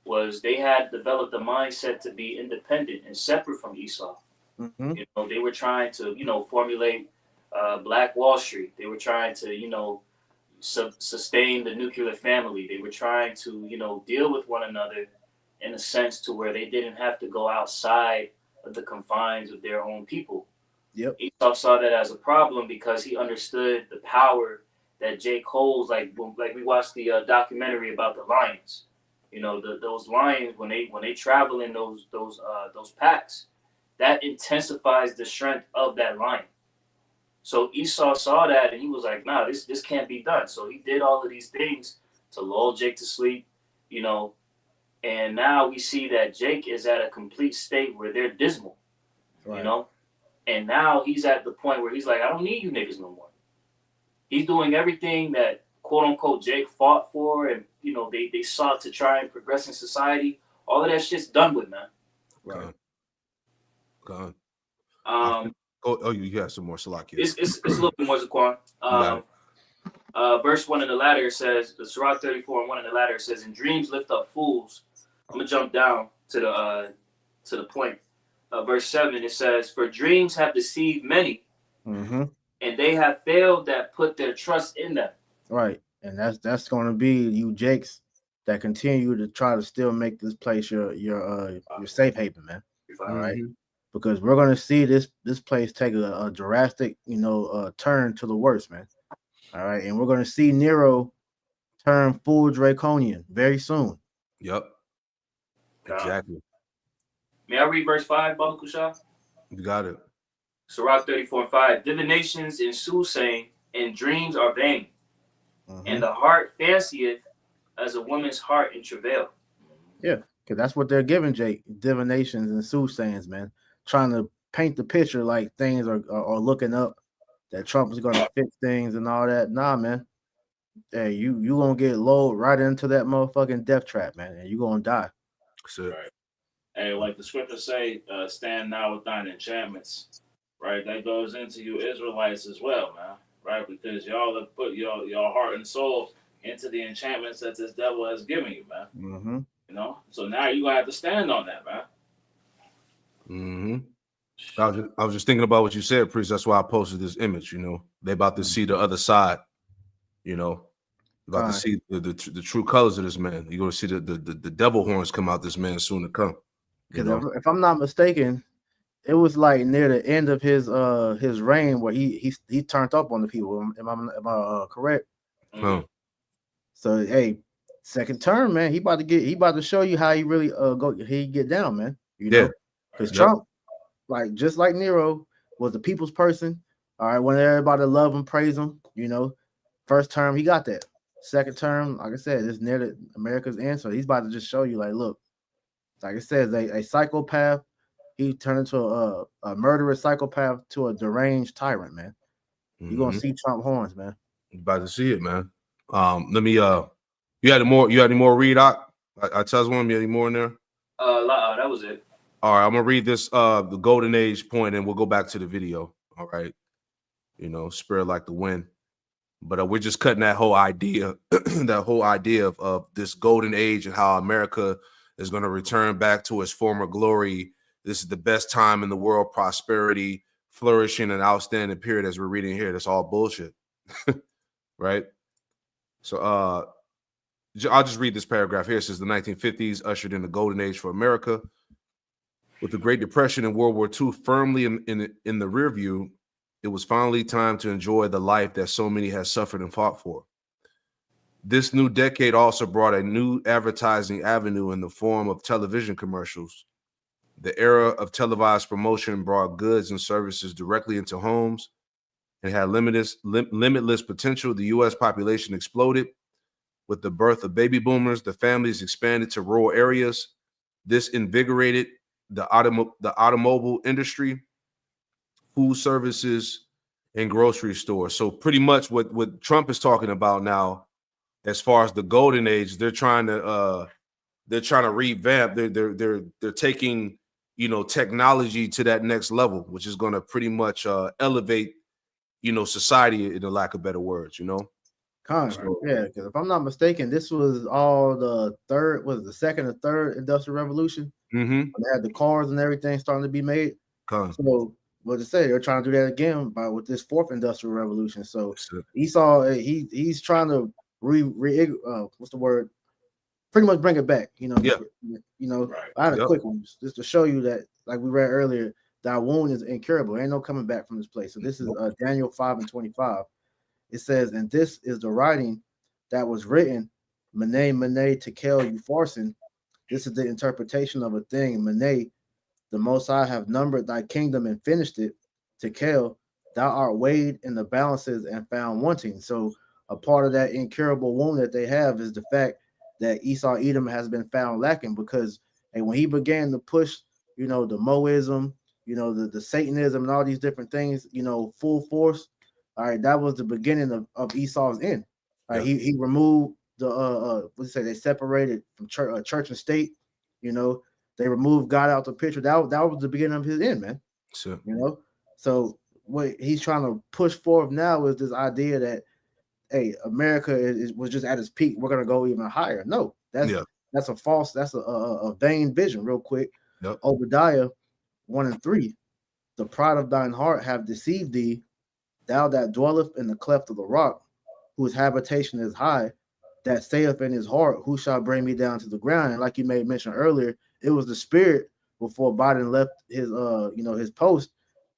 was they had developed a mindset to be independent and separate from Esau. They were trying to, formulate Black Wall Street. They were trying to, sustain the nuclear family. They were trying to, deal with one another in a sense to where they didn't have to go outside of the confines of their own people. Yep. Esau saw that as a problem because he understood the power that Jake holds. Like we watched the documentary about the lions. Those lions when they travel in those packs, that intensifies the strength of that lion. So Esau saw that and he was like, nah, this can't be done. So he did all of these things to lull Jake to sleep, and now we see that Jake is at a complete state where they're dismal, right. And now he's at the point where he's like, I don't need you niggas no more. He's doing everything that quote unquote Jake fought for, and they sought to try and progress in society. All of that shit's done with, man. Right. Gone. You have some more Salakia. It's a little bit more Zaquan. Verse 1 in the latter says, the Sirach 34:1 in the latter says, in dreams lift up fools. I'm gonna jump down to the point. Verse 7, it says, for dreams have deceived many, and they have failed that put their trust in them. Right, and that's going to be you Jakes that continue to try to still make this place your safe haven, man. All right, because we're going to see this place take a drastic turn to the worst, man. All right, and we're going to see Nero turn full draconian very soon. Yep, exactly. May I read verse 5, Baba Kusha? You got it. Sirach 34:5. Divinations and soothsaying and dreams are vain, and the heart fancieth as a woman's heart in travail. Yeah, because that's what they're giving Jake, divinations and soothsayings, man. Trying to paint the picture like things are looking up, that Trump is going to fix things and all that. Nah, man. Hey, you going to get lulled right into that motherfucking death trap, man, and you going to die. That's it. Right. Hey, like the scriptures say, stand now with thine enchantments, right? That goes into you Israelites as well, man, right? Because y'all have put your heart and soul into the enchantments that this devil has given you, man. So now you have to stand on that, man. I was just thinking about what you said, Priest. That's why I posted this image. They about to see the other side. About to see the true colors of this man. You're going to see the devil horns come out this man soon to come. Because if I'm not mistaken, it was like near the end of his reign where he turned up on the people. Am I correct? So hey, second term, man, he about to show you how he really he get down, man. Because Trump like just like Nero was the people's person. All right, when everybody love him, praise him. You know, first term he got that. Second term, like I said, it's near the America's end. So he's about to just show you, like, look, like it says, a psychopath. He turned into a murderous psychopath to a deranged tyrant, man. You're gonna see Trump horns, man. About to see it, man. Let me you had any more read out? I tell one, you had any more in there? That was it. All right, I'm gonna read this the golden age point, and we'll go back to the video. All right, you know, spirit like the wind. But we're just cutting that whole idea, that whole idea of this golden age and how America is going to return back to its former glory. This is the best time in the world, prosperity, flourishing, and outstanding period, as we're reading here. That's all bullshit, right? So I'll just read this paragraph here. It says the 1950s ushered in the golden age for America. With the Great Depression and World War II firmly in the rear view, it was finally time to enjoy the life that so many had suffered and fought for. This new decade also brought a new advertising avenue in the form of television commercials. The era of televised promotion brought goods and services directly into homes and had limitless potential. The U.S. population exploded. With the birth of baby boomers, the families expanded to rural areas. This invigorated the automobile industry, food services, and grocery stores. So pretty much what Trump is talking about now, as far as the golden age, they're trying to revamp. They're taking, you know, technology to that next level, which is going to pretty much elevate, you know, society, in the lack of better words, you know. Yeah, because if I'm not mistaken, this was all the second or third industrial revolution. Mm-hmm. They had the cars and everything starting to be made. So what to say, they're trying to do that again with this fourth industrial revolution. So Esau, he's trying to what's the word? Pretty much bring it back. You know, right. I had a quick one just to show you that, like we read earlier, that wound is incurable. Ain't no coming back from this place. So this is Daniel 5:25. It says, and this is the writing that was written, Mene, Mene, Tekel, Upharsin. This is the interpretation of a thing. Mene, the Most High have numbered thy kingdom and finished it. Tekel, thou art weighed in the balances and found wanting. So a part of that incurable wound that they have is the fact that Esau Edom has been found lacking, because when he began to push, you know, the Moism, you know, the Satanism and all these different things, you know, full force. All right, that was the beginning of Esau's end. All right, he removed the they separated from church and state. You know, they removed God out the picture. That was the beginning of his end, man. Sure. You know, so what he's trying to push forth now is this idea that, hey, America was just at its peak. We're gonna go even higher. No, that's a false. That's a vain vision. Real quick, Obadiah 1:3. The pride of thine heart have deceived thee. Thou that dwelleth in the cleft of the rock, whose habitation is high, that saith in his heart, who shall bring me down to the ground? And like you made mention earlier, it was the spirit before Biden left his his post.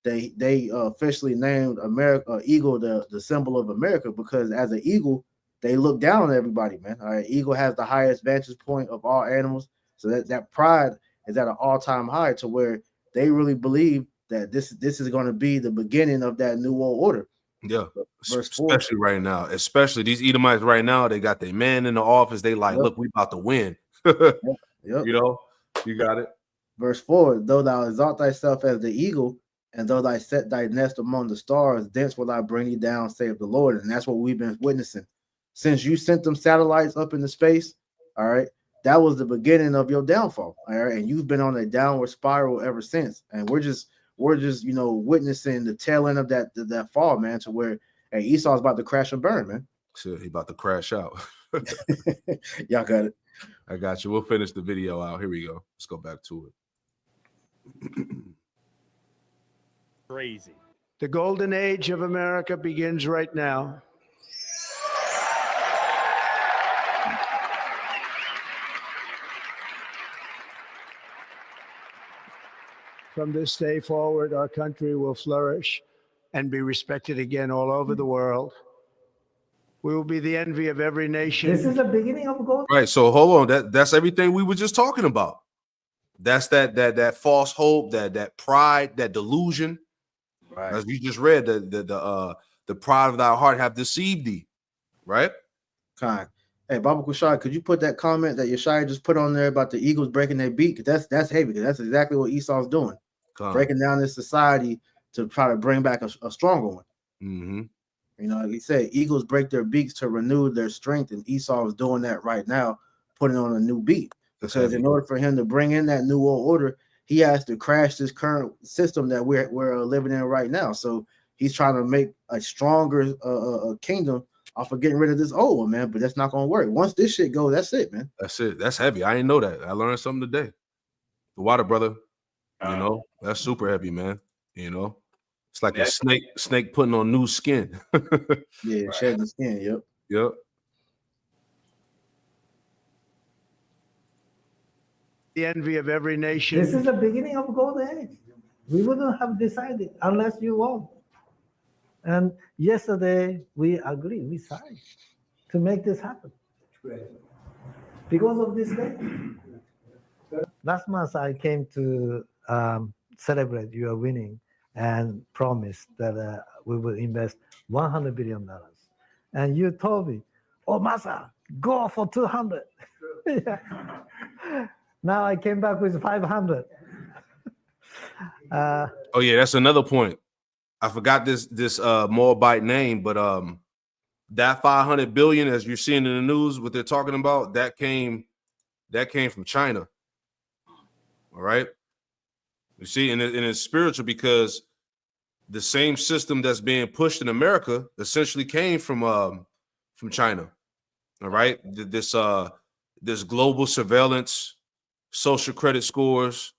They officially named America eagle the symbol of America, because as an eagle, they look down on everybody, man. All right, eagle has the highest vantage point of all animals, so that pride is at an all-time high, to where they really believe that this is going to be the beginning of that new world order. Yeah, especially right now. Especially these Edomites right now, they got their man in the office. They like, look, we about to win. You know, you got it. Verse 4, though thou exalt thyself as the eagle, and though thou set thy nest among the stars, thence will I bring thee down, saith the Lord. And that's what we've been witnessing. Since you sent them satellites up into space, all right, that was the beginning of your downfall. All right, and you've been on a downward spiral ever since. And we're just witnessing the tail end of that fall, man, to where Esau's about to crash and burn, man. So he about to crash out. Y'all got it. I got you. We'll finish the video out. Here we go. Let's go back to it. Crazy. The golden age of America begins right now. From this day forward, our country will flourish and be respected again all over the world. We will be the envy of every nation. This is the beginning of gold. Right. So hold on. That's everything we were just talking about. That's that false hope, that pride, that delusion. Right. As you just read, the pride of thy heart have deceived thee, right? Kind. Hey, Baba Kushai, could you put that comment that Yeshaya just put on there about the Eagles breaking their beak? 'Cause that's heavy. 'Cause that's exactly what Esau's doing, breaking down this society to try to bring back a stronger one. Mm-hmm. You know, like he said, Eagles break their beaks to renew their strength, and Esau is doing that right now, putting on a new beat. Because in order for him to bring in that new world order, he has to crash this current system that we're living in right now. So he's trying to make a stronger kingdom off of getting rid of this old one, man. But that's not gonna work. Once this shit goes, that's it, man. That's it. That's heavy. I didn't know that. I learned something today. The water, brother. You know, that's super heavy, man. You know, it's like a snake putting on new skin. Yeah, shedding the skin. Yep. Yep. The envy of every nation. This is the beginning of golden age. We wouldn't have decided unless you won. And yesterday we agreed, we signed to make this happen. Because of this day. Last month I came to celebrate your winning and promised that we will invest $100 billion. And you told me, oh, Masa, go for 200. Yeah. Now I came back with 500. Oh yeah, that's another point. I forgot this Moabite name, but that 500 billion, as you're seeing in the news, what they're talking about, that came from China. All right, you see, and it's spiritual because the same system that's being pushed in America essentially came from China. All right, this global surveillance, social credit scores,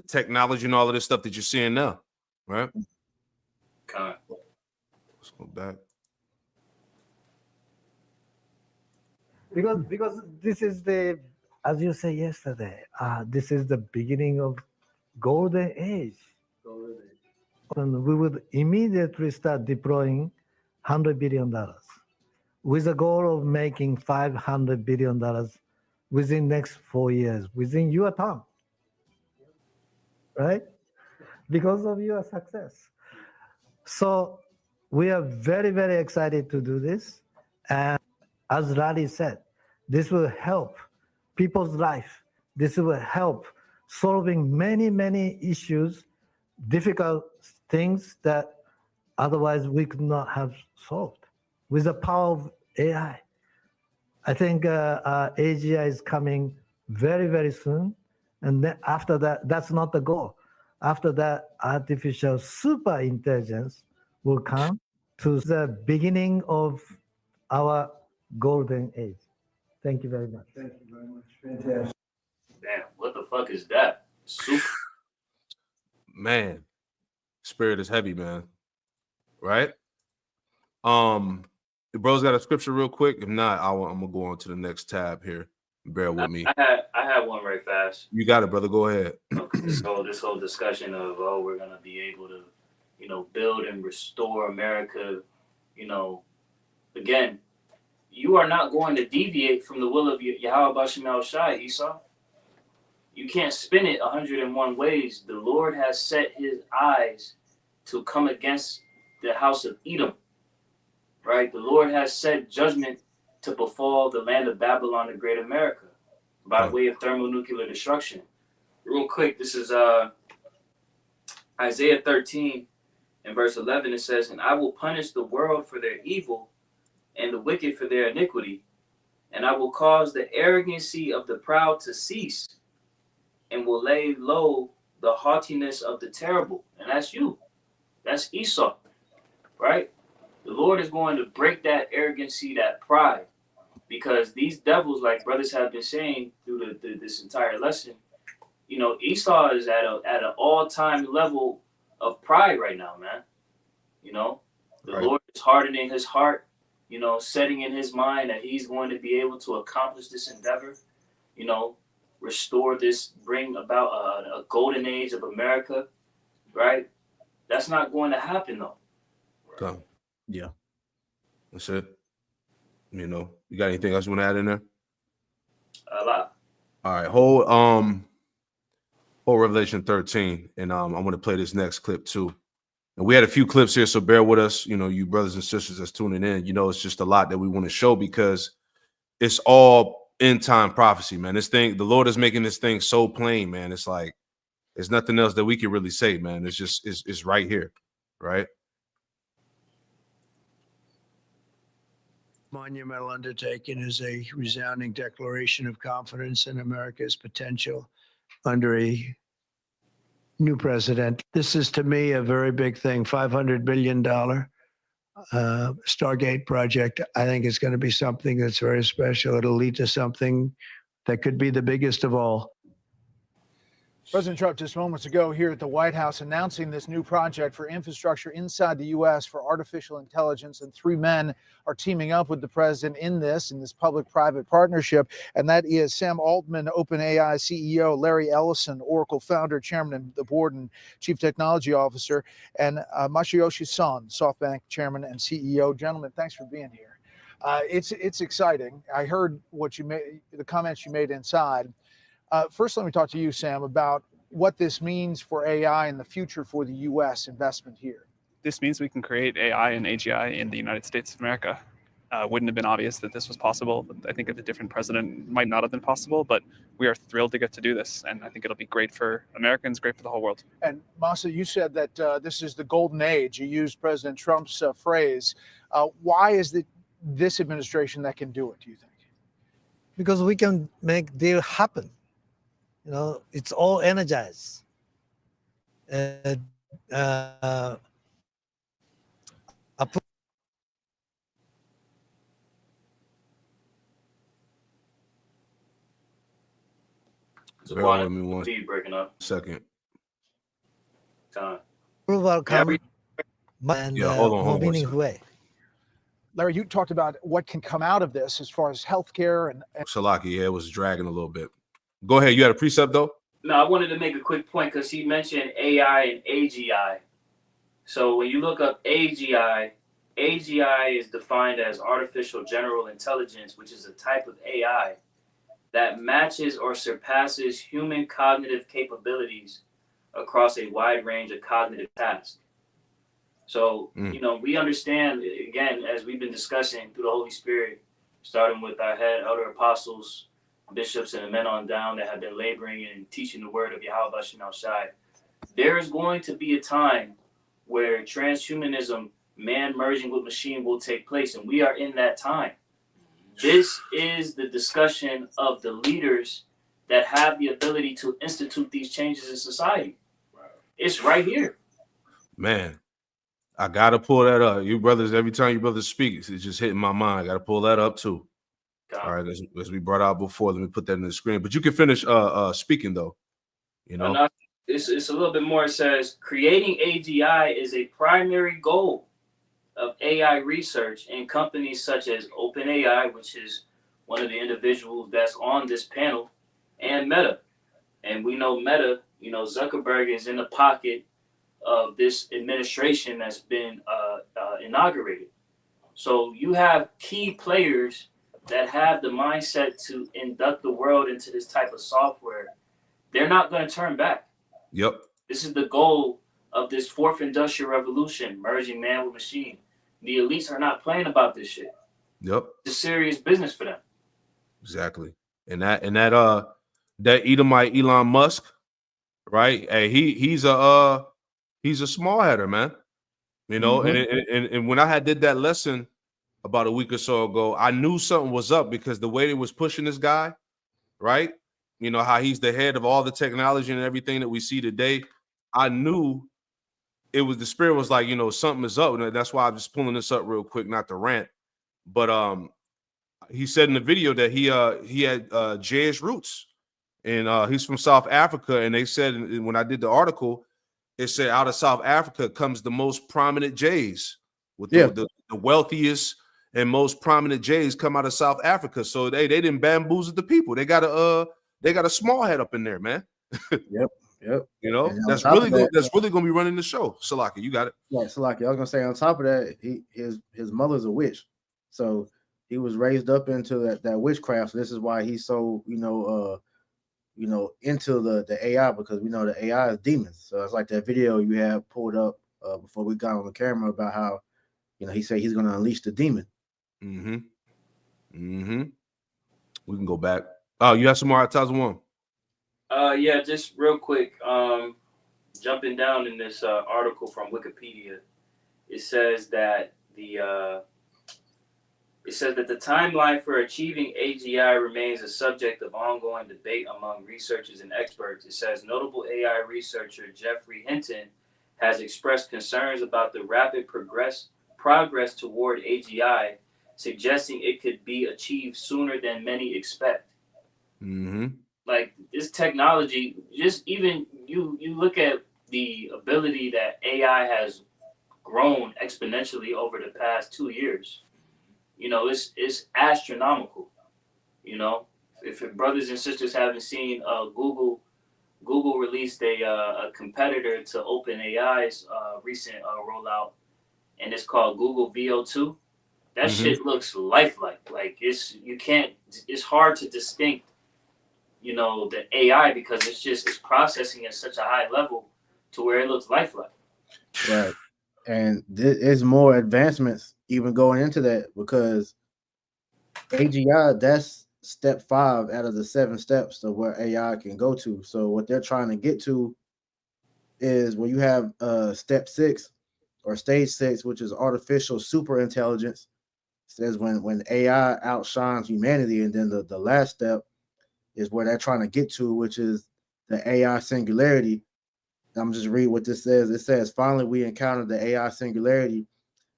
technology, and all of this stuff that you're seeing now, right? Okay. Let's go back. Because this is the, as you say yesterday, this is the beginning of golden age. And we would immediately start deploying $100 billion with the goal of making $500 billion within next 4 years, within your term, right? Because of your success. So we are very, very excited to do this. And as Raleigh said, this will help people's life. This will help solving many, many issues, difficult things that otherwise we could not have solved with the power of AI. I think AGI is coming very, very soon. And then after that, that's not the goal. After that, artificial super intelligence will come to the beginning of our golden age. Thank you very much. Thank you very much. Fantastic. Damn, what the fuck is that? Super. Man, spirit is heavy, man. Right? The bro's got a scripture real quick. If not, I'm gonna go on to the next tab here. Bear with me. I had one right fast. You got it, brother. Go ahead. This whole discussion of we're gonna be able to, build and restore America. Again, you are not going to deviate from the will of Yahweh Bashem El Shai, Esau. You can't spin it 101 ways. The Lord has set his eyes to come against the house of Edom. Right? The Lord has set judgment to befall the land of Babylon and Great America by way of thermonuclear destruction. Real quick, this is Isaiah 13 and verse 11. It says, and I will punish the world for their evil and the wicked for their iniquity, and I will cause the arrogancy of the proud to cease, and will lay low the haughtiness of the terrible. And that's you. That's Esau, right? The Lord is going to break that arrogancy, that pride, because these devils, like brothers have been saying through this entire lesson, Esau is at an all-time level of pride right now, man. The Right. Lord is hardening his heart, setting in his mind that he's going to be able to accomplish this endeavor, restore this, bring about a golden age of America, right? That's not going to happen, though. Okay. Yeah. That's it. You got anything else you want to add in there? A lot. All right. Pull Revelation 13, and I'm going to play this next clip too. And we had a few clips here, so bear with us. You know, you brothers and sisters that's tuning in. You know, it's just a lot that we want to show because it's all end time prophecy, man. This thing, the Lord is making this thing so plain, man. It's like there's nothing else that we can really say, man. It's just it's right here, right? Monumental undertaking is a resounding declaration of confidence in America's potential under a new president. This is, to me, a very big thing. $500 billion Stargate project. I think it's going to be something that's very special. It'll lead to something that could be the biggest of all. President Trump just moments ago here at the White House announcing this new project for infrastructure inside the U.S. for artificial intelligence, and 3 men are teaming up with the president in this public-private partnership, and that is Sam Altman, OpenAI CEO, Larry Ellison, Oracle founder, chairman of the board, and chief technology officer, and Masayoshi Son, SoftBank chairman and CEO. Gentlemen, thanks for being here. It's exciting. I heard what you made, the comments you made inside. First, let me talk to you, Sam, about what this means for AI in the future for the U.S. investment here. This means we can create AI and AGI in the United States of America. Wouldn't have been obvious that this was possible. I think a different president might not have been possible, but we are thrilled to get to do this. And I think it'll be great for Americans, great for the whole world. And Masa, you said that this is the golden age. You used President Trump's phrase. Why is it this administration that can do it, do you think? Because we can make deal happen. You know, it's all energized. Bear with me one breaking up. second. Time. Approval come and hold on, more meaningful way. Larry, you talked about what can come out of this as far as healthcare and Salaki, yeah, it was dragging a little bit. Go ahead. You had a precept though? No, I wanted to make a quick point because he mentioned AI and AGI. So when you look up AGI, AGI is defined as artificial general intelligence, which is a type of AI that matches or surpasses human cognitive capabilities across a wide range of cognitive tasks. So, you know, we understand, again, as we've been discussing through the Holy Spirit, starting with our head elder apostles, bishops, and the men on down that have been laboring and teaching the word of Yahweh Shem Shai, there is going to be a time where transhumanism, man merging with machine, will take place, and we are in that time. This is the discussion of the leaders that have the ability to institute these changes in society. It's right here. Man, I gotta pull that up. You brothers, every time you brothers speak, it's just hitting my mind. I gotta pull that up too. All right, as we brought out before, let me put that in the screen. But you can finish speaking though. You know, it's a little bit more. It says creating AGI is a primary goal of AI research in companies such as OpenAI, which is one of the individuals that's on this panel, and Meta. And we know Meta, you know, Zuckerberg is in the pocket of this administration that's been inaugurated. So you have key players that have the mindset to induct the world into this type of software. They're not going to turn back. Yep. This is the goal of this fourth industrial revolution, merging man with machine. The elites are not playing about this shit. Yep. It's serious business for them. Exactly. And that Edomite Elon Musk, right? Hey, he's a small header, man. You know, and when I did that lesson about a week or so ago, I knew something was up because the way they was pushing this guy, right? You know, how he's the head of all the technology and everything that we see today. I knew it was, the spirit was like, you know, something is up. And that's why I'm just pulling this up real quick, not to rant. But he said in the video that he had Jewish roots, and he's from South Africa. And they said, when I did the article, it said out of South Africa comes the most prominent Jays, with the wealthiest and most prominent Jays come out of South Africa. So they didn't bamboozle the people. They got a small head up in there, man. Yep. You know, And that's really gonna be running the show. Salaki, you got it. Yeah, Salaki. I was gonna say on top of that, his mother's a witch, so he was raised up into that witchcraft. So this is why he's so into the AI, because we know the AI is demons. So it's like that video you have pulled up before we got on the camera about how, he said he's going to unleash the demon. Mm-hmm. Mm-hmm. We can go back. Oh, you have some more outside one? Yeah, just real quick. Jumping down in this article from Wikipedia, it says that the timeline for achieving AGI remains a subject of ongoing debate among researchers and experts. It says notable AI researcher Jeffrey Hinton has expressed concerns about the rapid progress toward AGI, suggesting it could be achieved sooner than many expect. Mm-hmm. Like this technology, just even you look at the ability that AI has grown exponentially over the past 2 years. It's astronomical. If brothers and sisters haven't seen, Google released a competitor to OpenAI's recent rollout, and it's called Google VO2. That shit looks lifelike. Like it's hard to distinct, the AI, because it's processing at such a high level to where it looks lifelike. Right. And there's more advancements even going into that, because AGI, that's step 5 out of the 7 steps of where AI can go to. So what they're trying to get to is when you have step 6 or stage 6, which is artificial super intelligence. It says when AI outshines humanity, and then the last step is where they're trying to get to, which is the AI singularity. I'm just read what this says. It says, finally, we encountered the AI singularity,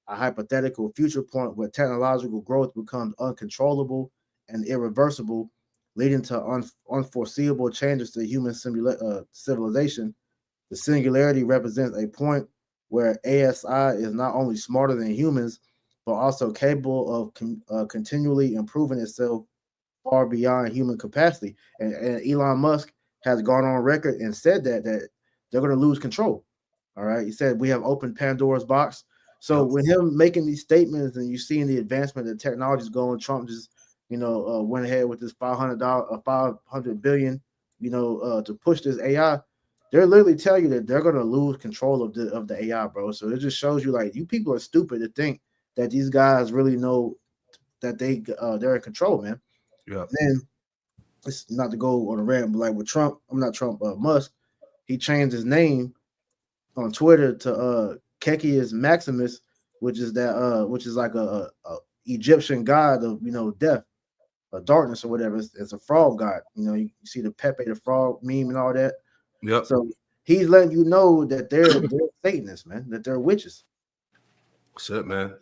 a hypothetical future point where technological growth becomes uncontrollable and irreversible, leading to unforeseeable changes to human civilization. The singularity represents a point where ASI is not only smarter than humans, but also capable of continually improving itself far beyond human capacity. And Elon Musk has gone on record and said that they're going to lose control. All right. He said we have opened Pandora's box. So with him making these statements, and you seeing the advancement that technology is going, Trump just went ahead with this $500 billion, to push this AI. They're literally telling you that they're going to lose control of the AI, bro. So it just shows you, like, you people are stupid to think that these guys really know that they're in control, man. Yeah. Then it's not to go on a rant, but like with Trump, Musk, he changed his name on Twitter to Kekius Maximus, which is like a Egyptian god of death, darkness or whatever. It's a frog god. You see the Pepe the Frog meme and all that. Yep. So he's letting you know that they're Satanists, man, that they're witches. That's it, man.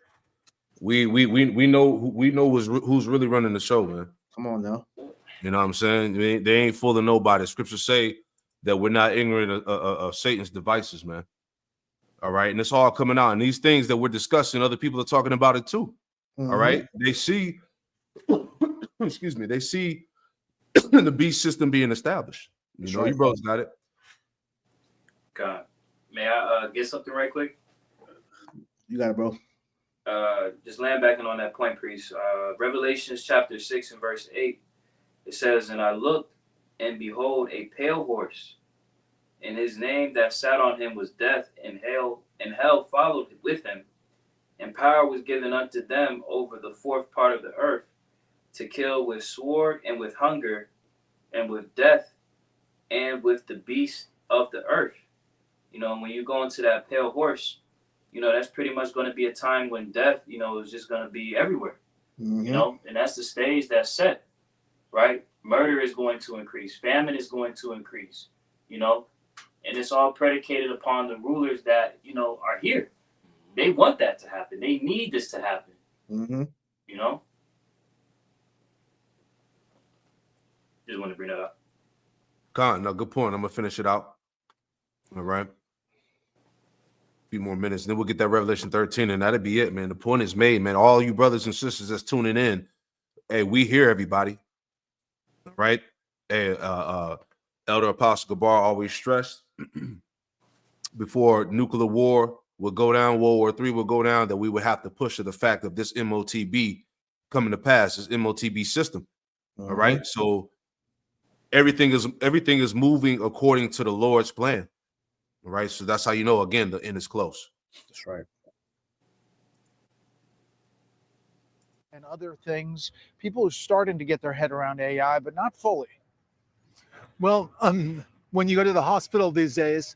We know who's really running the show, man. Come on now. You know what I'm saying? They ain't fooling nobody. Scriptures say that we're not ignorant of Satan's devices, man. All right, and it's all coming out. And these things that we're discussing, other people are talking about it too. All right, they see, excuse me, they see the beast system being established. You brothers got it. God, may I get something right quick? You got it, bro. Just land backing on that point, priest. Revelations chapter 6 and verse 8. It says, and I looked, and behold, a pale horse, and his name that sat on him was Death, and hell followed with him. And power was given unto them over the fourth part of the earth, to kill with sword, and with hunger, and with death, and with the beasts of the earth. When you go into that pale horse, that's pretty much going to be a time when death, is just going to be everywhere. And that's the stage that's set. Right? Murder is going to increase. Famine is going to increase, and it's all predicated upon the rulers that, are here. They want that to happen. They need this to happen, Just want to bring that up. No, good point. I'm going to finish it out. All right. A few more minutes, then we'll get that Revelation 13, and that'll be it, man. The point is made, man. All you brothers and sisters that's tuning in, hey, we hear everybody. Right? Hey, Elder Apostle Gabar always stressed before nuclear war would go down, World War III would go down, that we would have to push to the fact of this MOTB coming to pass, this MOTB system. All right. So everything is moving according to the Lord's plan. Right. So that's how you know, again, the end is close. That's right. And other things, people are starting to get their head around AI, but not fully. Well, when you go to the hospital these days,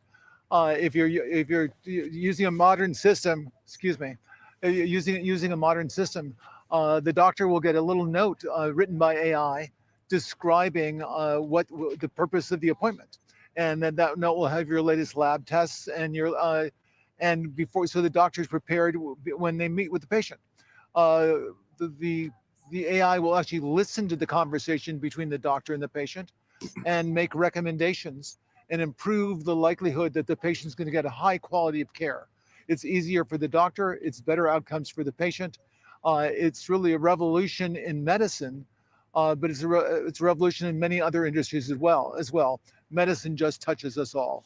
if you're using a modern system, using a modern system, the doctor will get a little note written by AI describing what the purpose of the appointment, and then that note will have your latest lab tests and your and before, so the doctor's prepared when they meet with the patient. The AI will actually listen to the conversation between the doctor and the patient and make recommendations and improve the likelihood that the patient's going to get a high quality of care. It's easier for the doctor, it's better outcomes for the patient. It's really a revolution in medicine, but it's a revolution in many other industries as well. Medicine just touches us all.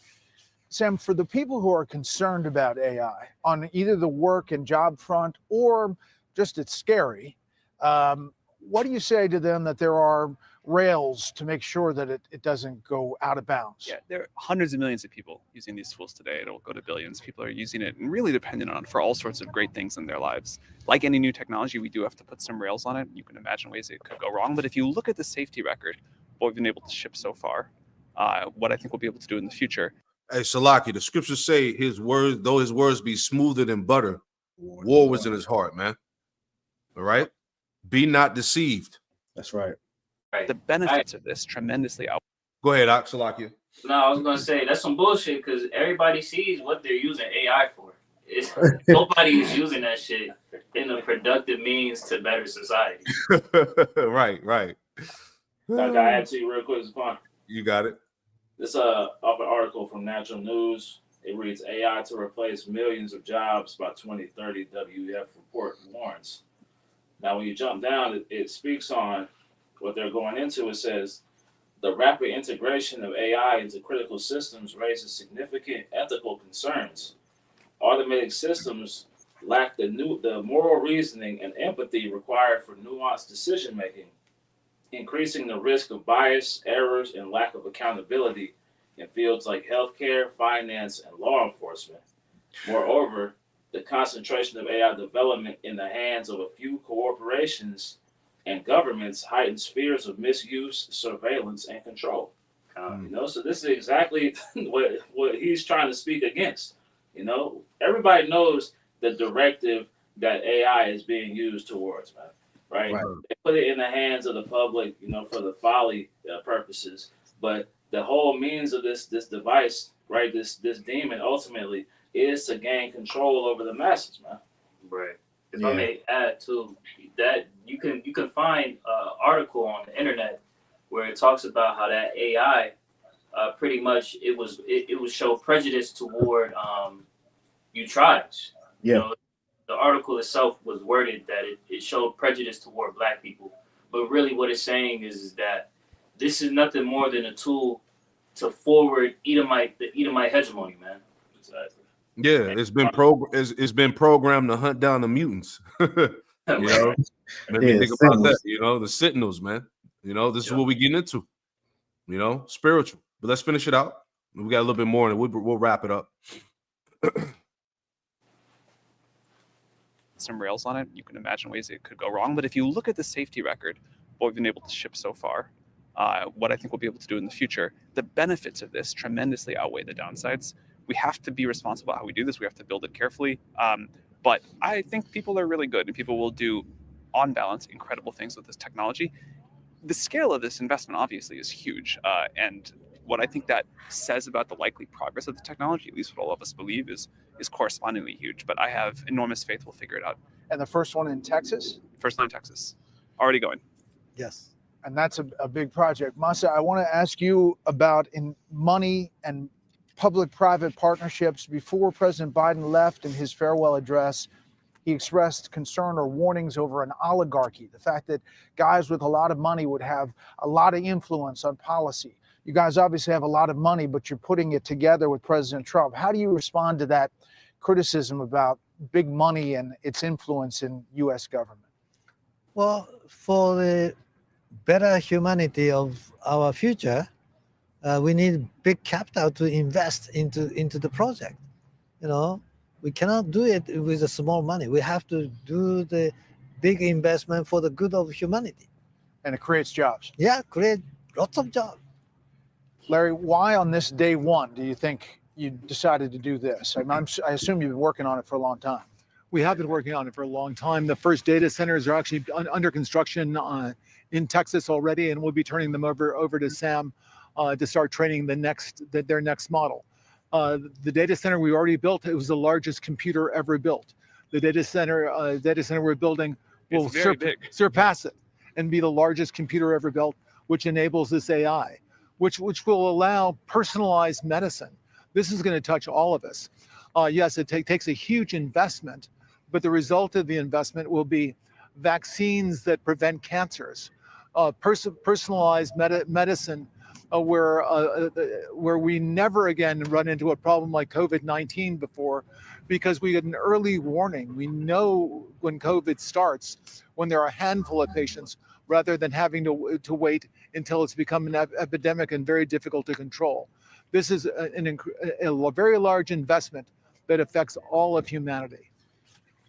Sam, for the people who are concerned about AI on either the work and job front or just it's scary, what do you say to them that there are rails to make sure that it doesn't go out of bounds? Yeah, there are hundreds of millions of people using these tools today. It'll go to billions. People are using it and really dependent on it for all sorts of great things in their lives. Like any new technology, we do have to put some rails on it. You can imagine ways it could go wrong. But if you look at the safety record, what we've been able to ship so far, what I think we'll be able to do in the future. Hey, Salaki, the scriptures say his words, though his words be smoother than butter, war was in his heart, man. All right? Be not deceived. That's right. The benefits of this tremendously out. Go ahead, Salaki. No, I was gonna say that's some bullshit because everybody sees what they're using AI for. Nobody is using that shit in a productive means to better society. Right. I gotta add to you real quick, Spawn. You got it. This off an article from Natural News. It reads AI to replace millions of jobs by 2030. WEF report warns. Now, when you jump down, it speaks on what they're going into. It says the rapid integration of AI into critical systems raises significant ethical concerns. Automated systems lack the moral reasoning and empathy required for nuanced decision making, increasing the risk of bias, errors, and lack of accountability in fields like healthcare, finance, and law enforcement. Moreover, the concentration of AI development in the hands of a few corporations and governments heightens fears of misuse, surveillance, and control. So this is exactly what he's trying to speak against. Everybody knows the directive that AI is being used towards, man. Right? They put it in the hands of the public, for the folly purposes. But the whole means of this device, right? This demon ultimately is to gain control over the masses, man. Right. If I may add to that, you can find an article on the internet where it talks about how that AI pretty much it would show prejudice toward you tribes. Yeah. The article itself was worded that it showed prejudice toward Black people, but really what it's saying is that this is nothing more than a tool to forward the Edomite hegemony, man. Exactly. Yeah, it's been programmed to hunt down the mutants. Maybe think about that. The Sentinels, man. This is what we getting into. Spiritual. But let's finish it out. We got a little bit more, and we'll wrap it up. Some rails on it, you can imagine ways it could go wrong. But if you look at the safety record, what we've been able to ship so far, what I think we'll be able to do in the future, the benefits of this tremendously outweigh the downsides. We have to be responsible how we do this. We have to build it carefully. But I think people are really good and people will do, on balance, incredible things with this technology. The scale of this investment obviously is huge. And what I think that says about the likely progress of the technology, at least what all of us believe, is correspondingly huge. But I have enormous faith we'll figure it out. And the first one in Texas? First one in Texas. Already going. Yes. And that's a big project. Masa, I want to ask you about in money and public-private partnerships. Before President Biden left in his farewell address, he expressed concern or warnings over an oligarchy, the fact that guys with a lot of money would have a lot of influence on policy. You guys obviously have a lot of money, but you're putting it together with President Trump. How do you respond to that criticism about big money and its influence in U.S. government? Well, for the better humanity of our future, we need big capital to invest into the project. You know, we cannot do it with the small money. We have to do the big investment for the good of humanity. And it creates jobs. Yeah, create lots of jobs. Larry, why on this day one do you think you decided to do this? I assume you've been working on it for a long time. We have been working on it for a long time. The first data centers are actually under construction in Texas already, and we'll be turning them over to Sam to start training their next model. The data center we already built, it was the largest computer ever built. The data center we're building will surpass it and be the largest computer ever built, which enables this AI, which will allow personalized medicine. This is going to touch all of us. Yes, it takes a huge investment, but the result of the investment will be vaccines that prevent cancers, personalized medicine, where we never again run into a problem like COVID-19 before, because we get an early warning. We know when COVID starts, when there are a handful of patients, rather than having to wait until it's become an epidemic and very difficult to control. This is a very large investment that affects all of humanity.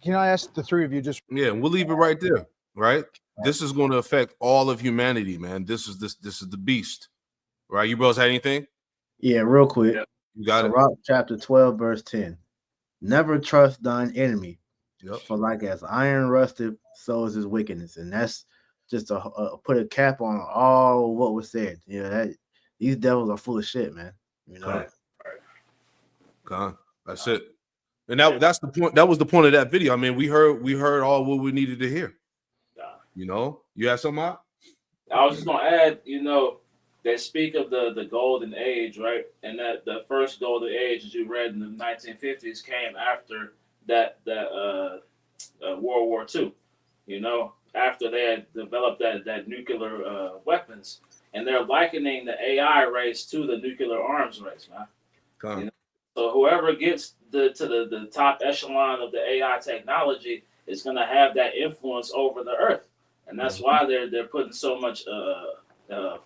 Can I ask the three of you just? Yeah, we'll leave it right there. Right, this is going to affect all of humanity, man. This is the beast. Right, you bros had anything? Yeah, real quick. Yep. You got it. Sirach chapter 12, verse 10. Never trust thine enemy, Yep. for like as iron rusted, so is his wickedness. And that's just put a cap on all what was said. You know, that these devils are full of shit, man. You know. That's it. And that's the point. That was the point of that video. I mean, we heard all what we needed to hear. You know, you have something out? I was just gonna add, they speak of the golden age, right? And that the first golden age, as you read in the 1950s, came after that World War II. After they had developed that nuclear weapons, and they're likening the AI race to the nuclear arms race, man. So whoever gets to the top echelon of the AI technology is going to have that influence over the earth, and that's why they're putting so much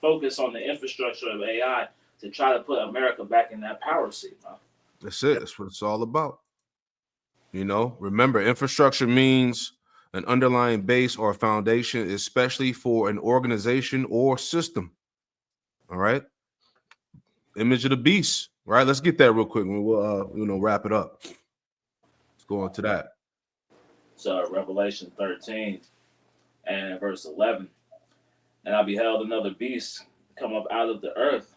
focus on the infrastructure of AI to try to put America back in that power seat, man. That's it. That's what it's all about. Remember, infrastructure means an underlying base or foundation, especially for an organization or system. All right. Image of the beast. Right. Let's get that real quick. And we'll wrap it up. Let's go on to that. So Revelation 13 and verse 11. And I beheld another beast come up out of the earth,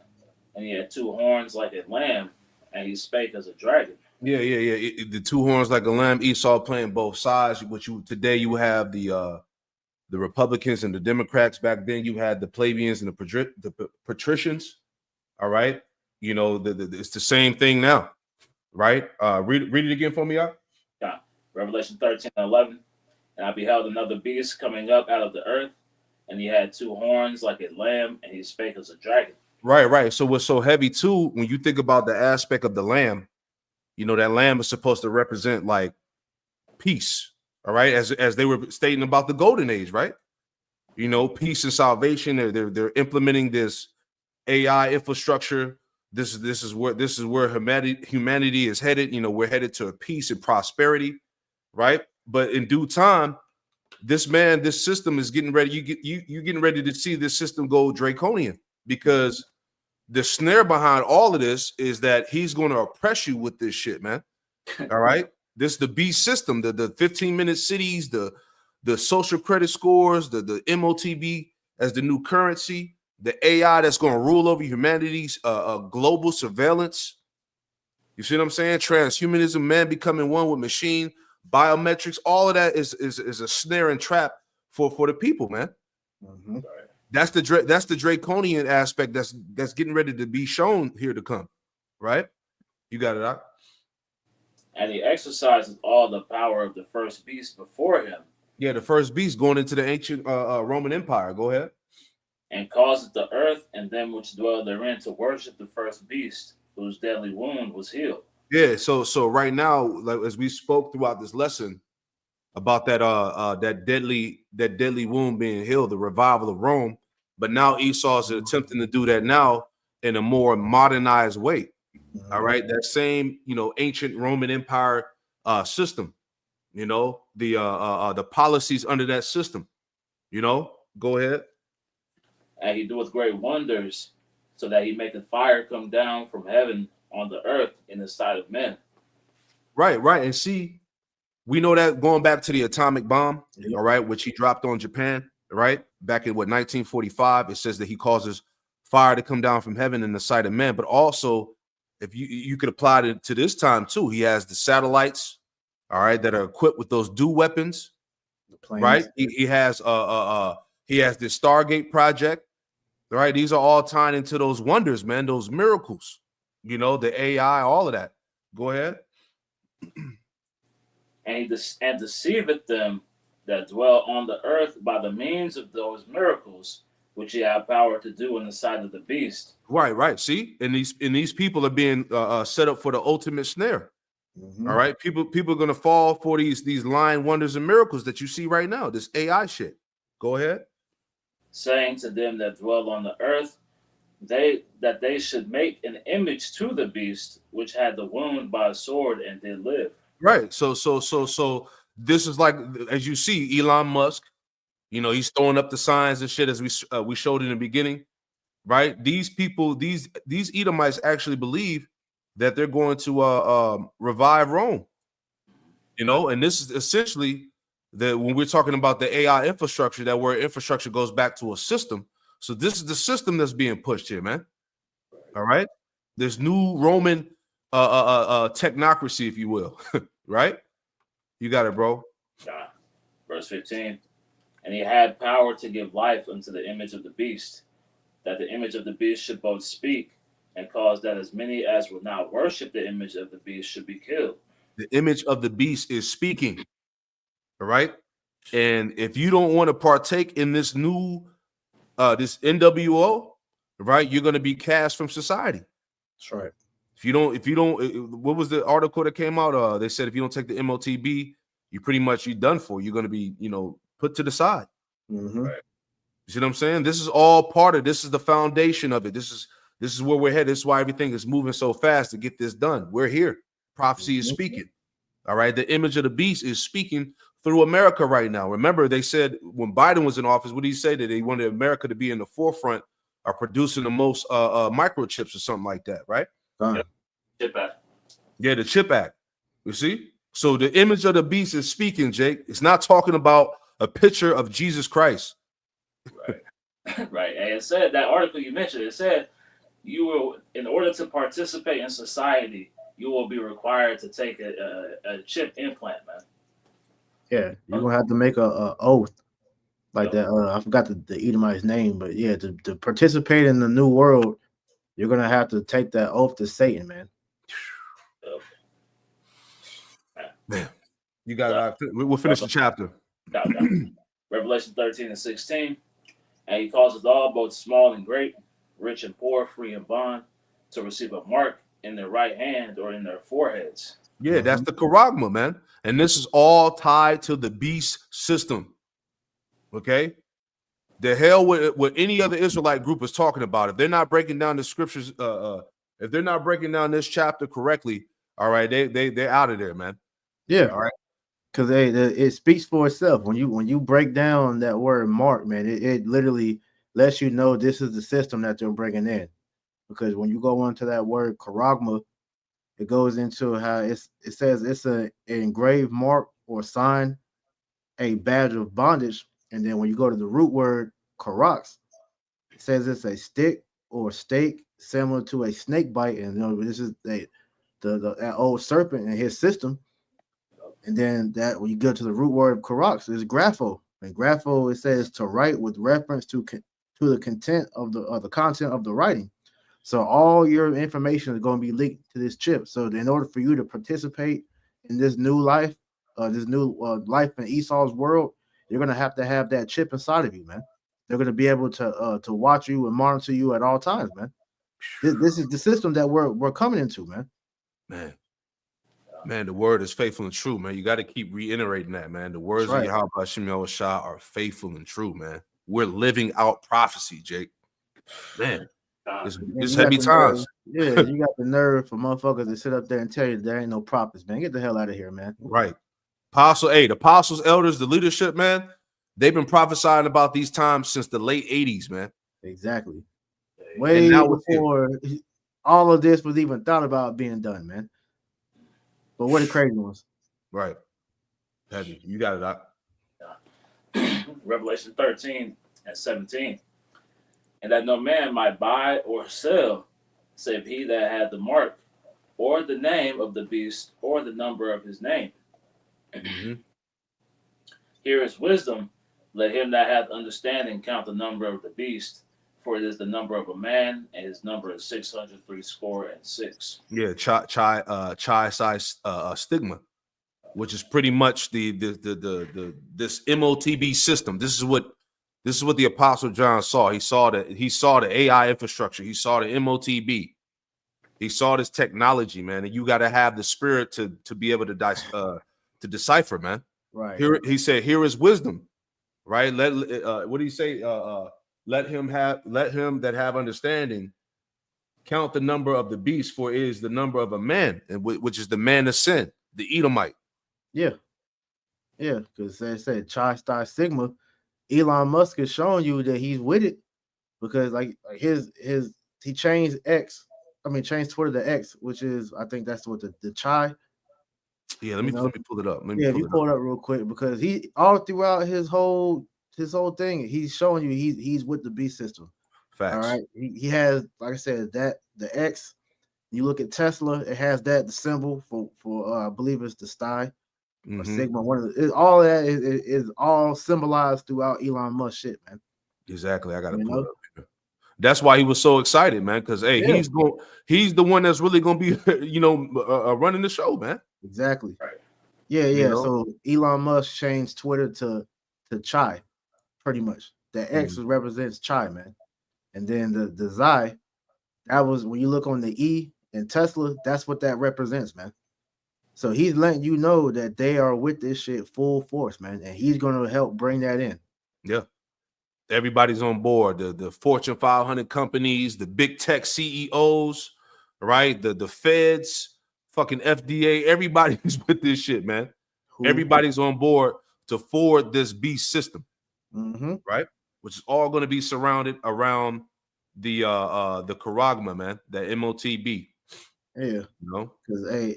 and he had two horns like a lamb, and he spake as a dragon. Yeah. The two horns like a lamb. Esau playing both sides. Today you have the Republicans and the Democrats. Back then you had the plebeians and the patricians. All right. It's the same thing now, right? Read it again for me, y'all. Yeah. Revelation 13 and 11. And I beheld another beast coming up out of the earth, and he had two horns like a lamb, and he spake as a dragon. Right. So what's so heavy too, when you think about the aspect of the lamb, that lamb is supposed to represent like peace. All right, as they were stating about the golden age, right? Peace and salvation. They're implementing this AI infrastructure. This is where humanity is headed. We're headed to peace and prosperity, right? But in due time, this system is getting ready. You're getting ready to see this system go draconian, because the snare behind all of this is that he's going to oppress you with this shit, man. All right, this the beast system, the 15-minute cities, the social credit scores, the MOTB as the new currency. The AI that's going to rule over humanity's global surveillance. You see what I'm saying? Transhumanism, man becoming one with machine, biometrics, all of that is a snare and trap for the people, man. Mm-hmm. That's the draconian aspect that's getting ready to be shown here to come, right? You got it out. And he exercises all the power of the first beast before him. Yeah, the first beast going into the ancient Roman Empire. Go ahead. And causeth the earth and them which dwell therein to worship the first beast, whose deadly wound was healed. Yeah, so right now, like as we spoke throughout this lesson about that deadly wound being healed, the revival of Rome, But now Esau is attempting to do that now in a more modernized way. All right, that same ancient Roman Empire system, the policies under that system. Go ahead. And he doeth great wonders, so that he maketh fire come down from heaven on the earth in the sight of men. Right. And see, we know that going back to the atomic bomb, all right, which he dropped on Japan, right? Back in 1945, it says that he causes fire to come down from heaven in the sight of men. But also, if you could apply it to this time too, he has the satellites, all right, that are equipped with those DO weapons, right? He has the Stargate project, right? These are all tied into those wonders, man, those miracles, the AI, all of that. Go ahead. And deceiveth them that dwell on the earth by the means of those miracles which he had power to do in the sight of the beast. Right. See, and these people are being set up for the ultimate snare. All right, people are gonna fall for these lying wonders and miracles that you see right now. This AI shit. Go ahead. Saying to them that dwell on the earth, they should make an image to the beast which had the wound by a sword and did live. Right. So this is like, as you see, Elon Musk. He's throwing up the signs and shit as we showed in the beginning. Right. These people, these Edomites actually believe that they're going to revive Rome. And this is essentially that when we're talking about the AI infrastructure, that word infrastructure goes back to a system. So this is the system that's being pushed here, man. All right. This new Roman technocracy, if you will. Right? You got it, bro. Verse 15. And he had power to give life unto the image of the beast, that the image of the beast should both speak and cause that as many as would not worship the image of the beast should be killed. The image of the beast is speaking. All right. And if you don't want to partake in this new this NWO, right, you're going to be cast from society. That's right. If you don't, what was the article that came out? They said if you don't take the MOTB, you're done for. You're going to be, put to the side. Right. You see what I'm saying? This is all part of this. Is the foundation of it. This is where we're headed. This is why everything is moving so fast to get this done. We're here. Prophecy is speaking. All right. The image of the beast is speaking through America right now. Remember, they said when Biden was in office, what did he say? That they wanted America to be in the forefront of producing the most microchips or something like that, right? Chip Act. Yeah, the Chip Act. You see? So the image of the beast is speaking, Jake. It's not talking about a picture of Jesus Christ. Right. Right. And it said, that article you mentioned, it said you will, in order to participate in society, you will be required to take a chip implant, man. Yeah, you're gonna have to make a oath like that. I forgot the Edomite's name, but yeah, to participate in the new world, you're gonna have to take that oath to Satan, man. Man, you got we'll finish the chapter. Revelation 13 and 16. And he causeth all, both small and great, rich and poor, free and bond, to receive a mark in their right hand or in their foreheads. Yeah, that's the charagma, man. And this is all tied to the beast system. Okay? The hell with what any other Israelite group is talking about. If they're not breaking down the scriptures, if they're not breaking down this chapter correctly, all right, they're out of there, man. Yeah, all right. Because it speaks for itself. When you break down that word mark, man, it literally lets you know this is the system that they're bringing in. Because when you go into that word charagma, it goes into how it says it's an engraved mark or sign, a badge of bondage. And then when you go to the root word karax, it says it's a stick or stake similar to a snake bite. And this is that old serpent and his system. And then that when you go to the root word of karax is grapho. And grapho, it says to write with reference to the content of the content of the writing. So all your information is going to be linked to this chip. So in order for you to participate in this new life, life in Esau's world, you're going to have that chip inside of you, man. They're going to be able to watch you and monitor you at all times, man. This is the system that we're coming into, man. Man, the word is faithful and true, man. You got to keep reiterating that, man. The words of Yahweh Hashem Yahushua are faithful and true, man. we're living out prophecy, Jake. Man, it's You got heavy the times. nerve. Yeah, you got the nerve for motherfuckers to sit up there and tell you there ain't no prophets, man. Get the hell out of here, man. Right. The apostles, elders, the leadership, man, they've been prophesying about these times since the late 80s, man. Exactly. And Way now it's here. before all of this was even thought about being done, man. But what the crazy ones? Right. Heavy. You got it out. Revelation 13:17. And that no man might buy or sell, save he that had the mark, or the name of the beast, or the number of his name. Mm-hmm. Here is wisdom. Let him that hath understanding count the number of the beast, for it is the number of a man, and his number is 666. Yeah, chai size stigma, which is pretty much the this MOTB system. This is what the Apostle John saw. He saw the AI infrastructure. He saw the MOTB. He saw this technology, man, and you got to have the spirit to be able to decipher, man. Right. Here he said, "Here is wisdom." Right? What do you say? Let him that have understanding count the number of the beast, for it is the number of a man, and which is the man of sin, the Edomite. Yeah, because they said Chi Star Sigma. Elon Musk is showing you that he's with it because like he changed changed Twitter to X, which is I think that's what the Chi. Yeah, let me pull it up. If you pull it up real quick, because he all throughout his whole thing, he's showing you he's with the B system. Facts. All right, he has, like I said, that the X. You look at Tesla, it has the symbol for I believe it's the sty or Sigma. All that is all symbolized throughout Elon Musk shit, man. Exactly. I gotta pull it up here. That's why he was so excited, man. Because he's the one that's really gonna be running the show, man. Exactly. Right. Yeah. You know? So Elon Musk changed Twitter to Chai, pretty much. The X represents Chai, man. And then the Xi, that was when you look on the E in Tesla, that's what that represents, man. So he's letting you know that they are with this shit full force, man. And he's gonna help bring that in. Yeah. Everybody's on board. The Fortune 500 companies, the big tech CEOs, right? The feds, fucking FDA, everybody's with this shit, man. Everybody's on board to forward this beast system, right? Which is all going to be surrounded around the charagma, man, the MOTB. Yeah, because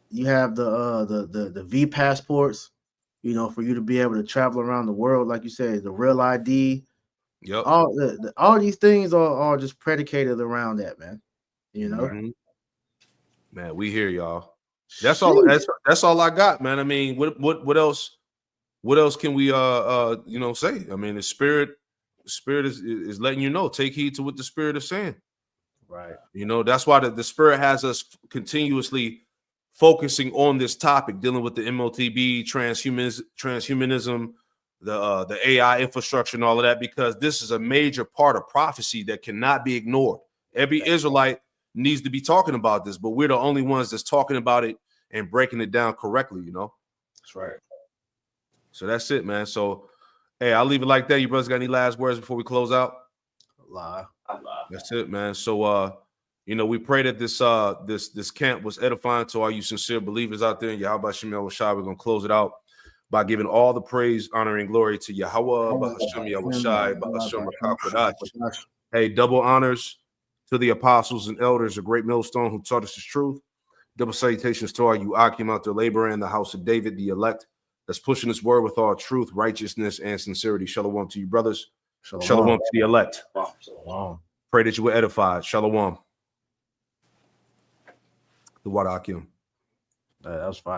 you have the V passports, for you to be able to travel around the world, like you said, the real ID. Yep. All these things are just predicated around that, man. Man, we hear y'all. That's all. That's all I got, man. I mean, what else? What else can we say? I mean, the spirit is letting you know. Take heed to what the spirit is saying. Right. That's why the spirit has us continuously focusing on this topic, dealing with the MOTB, transhumanism, the AI infrastructure, and all of that, because this is a major part of prophecy that cannot be ignored. Every Israelite needs to be talking about this, but we're the only ones that's talking about it and breaking it down correctly. That's right. So that's it, man. So, hey, I'll leave it like that. You brothers got any last words before we close out? Lie. That's it, man. So, we pray that this camp was edifying to all you sincere believers out there in Yahweh Shem Yahushua. We're gonna close it out by giving all the praise, honor, and glory to Yahweh, B'Hashem Yahushai, B'Hashem Rakakadash. Hey, double honors to the apostles and elders, a great millstone who taught us the truth. Double salutations to all you Akim out there laboring in the house of David, the elect, that's pushing this word with all truth, righteousness, and sincerity. Shalom to you, brothers. Shalom to the elect. Shalom. Pray that you were edified. Shalom. The Wad Akim. That was fine.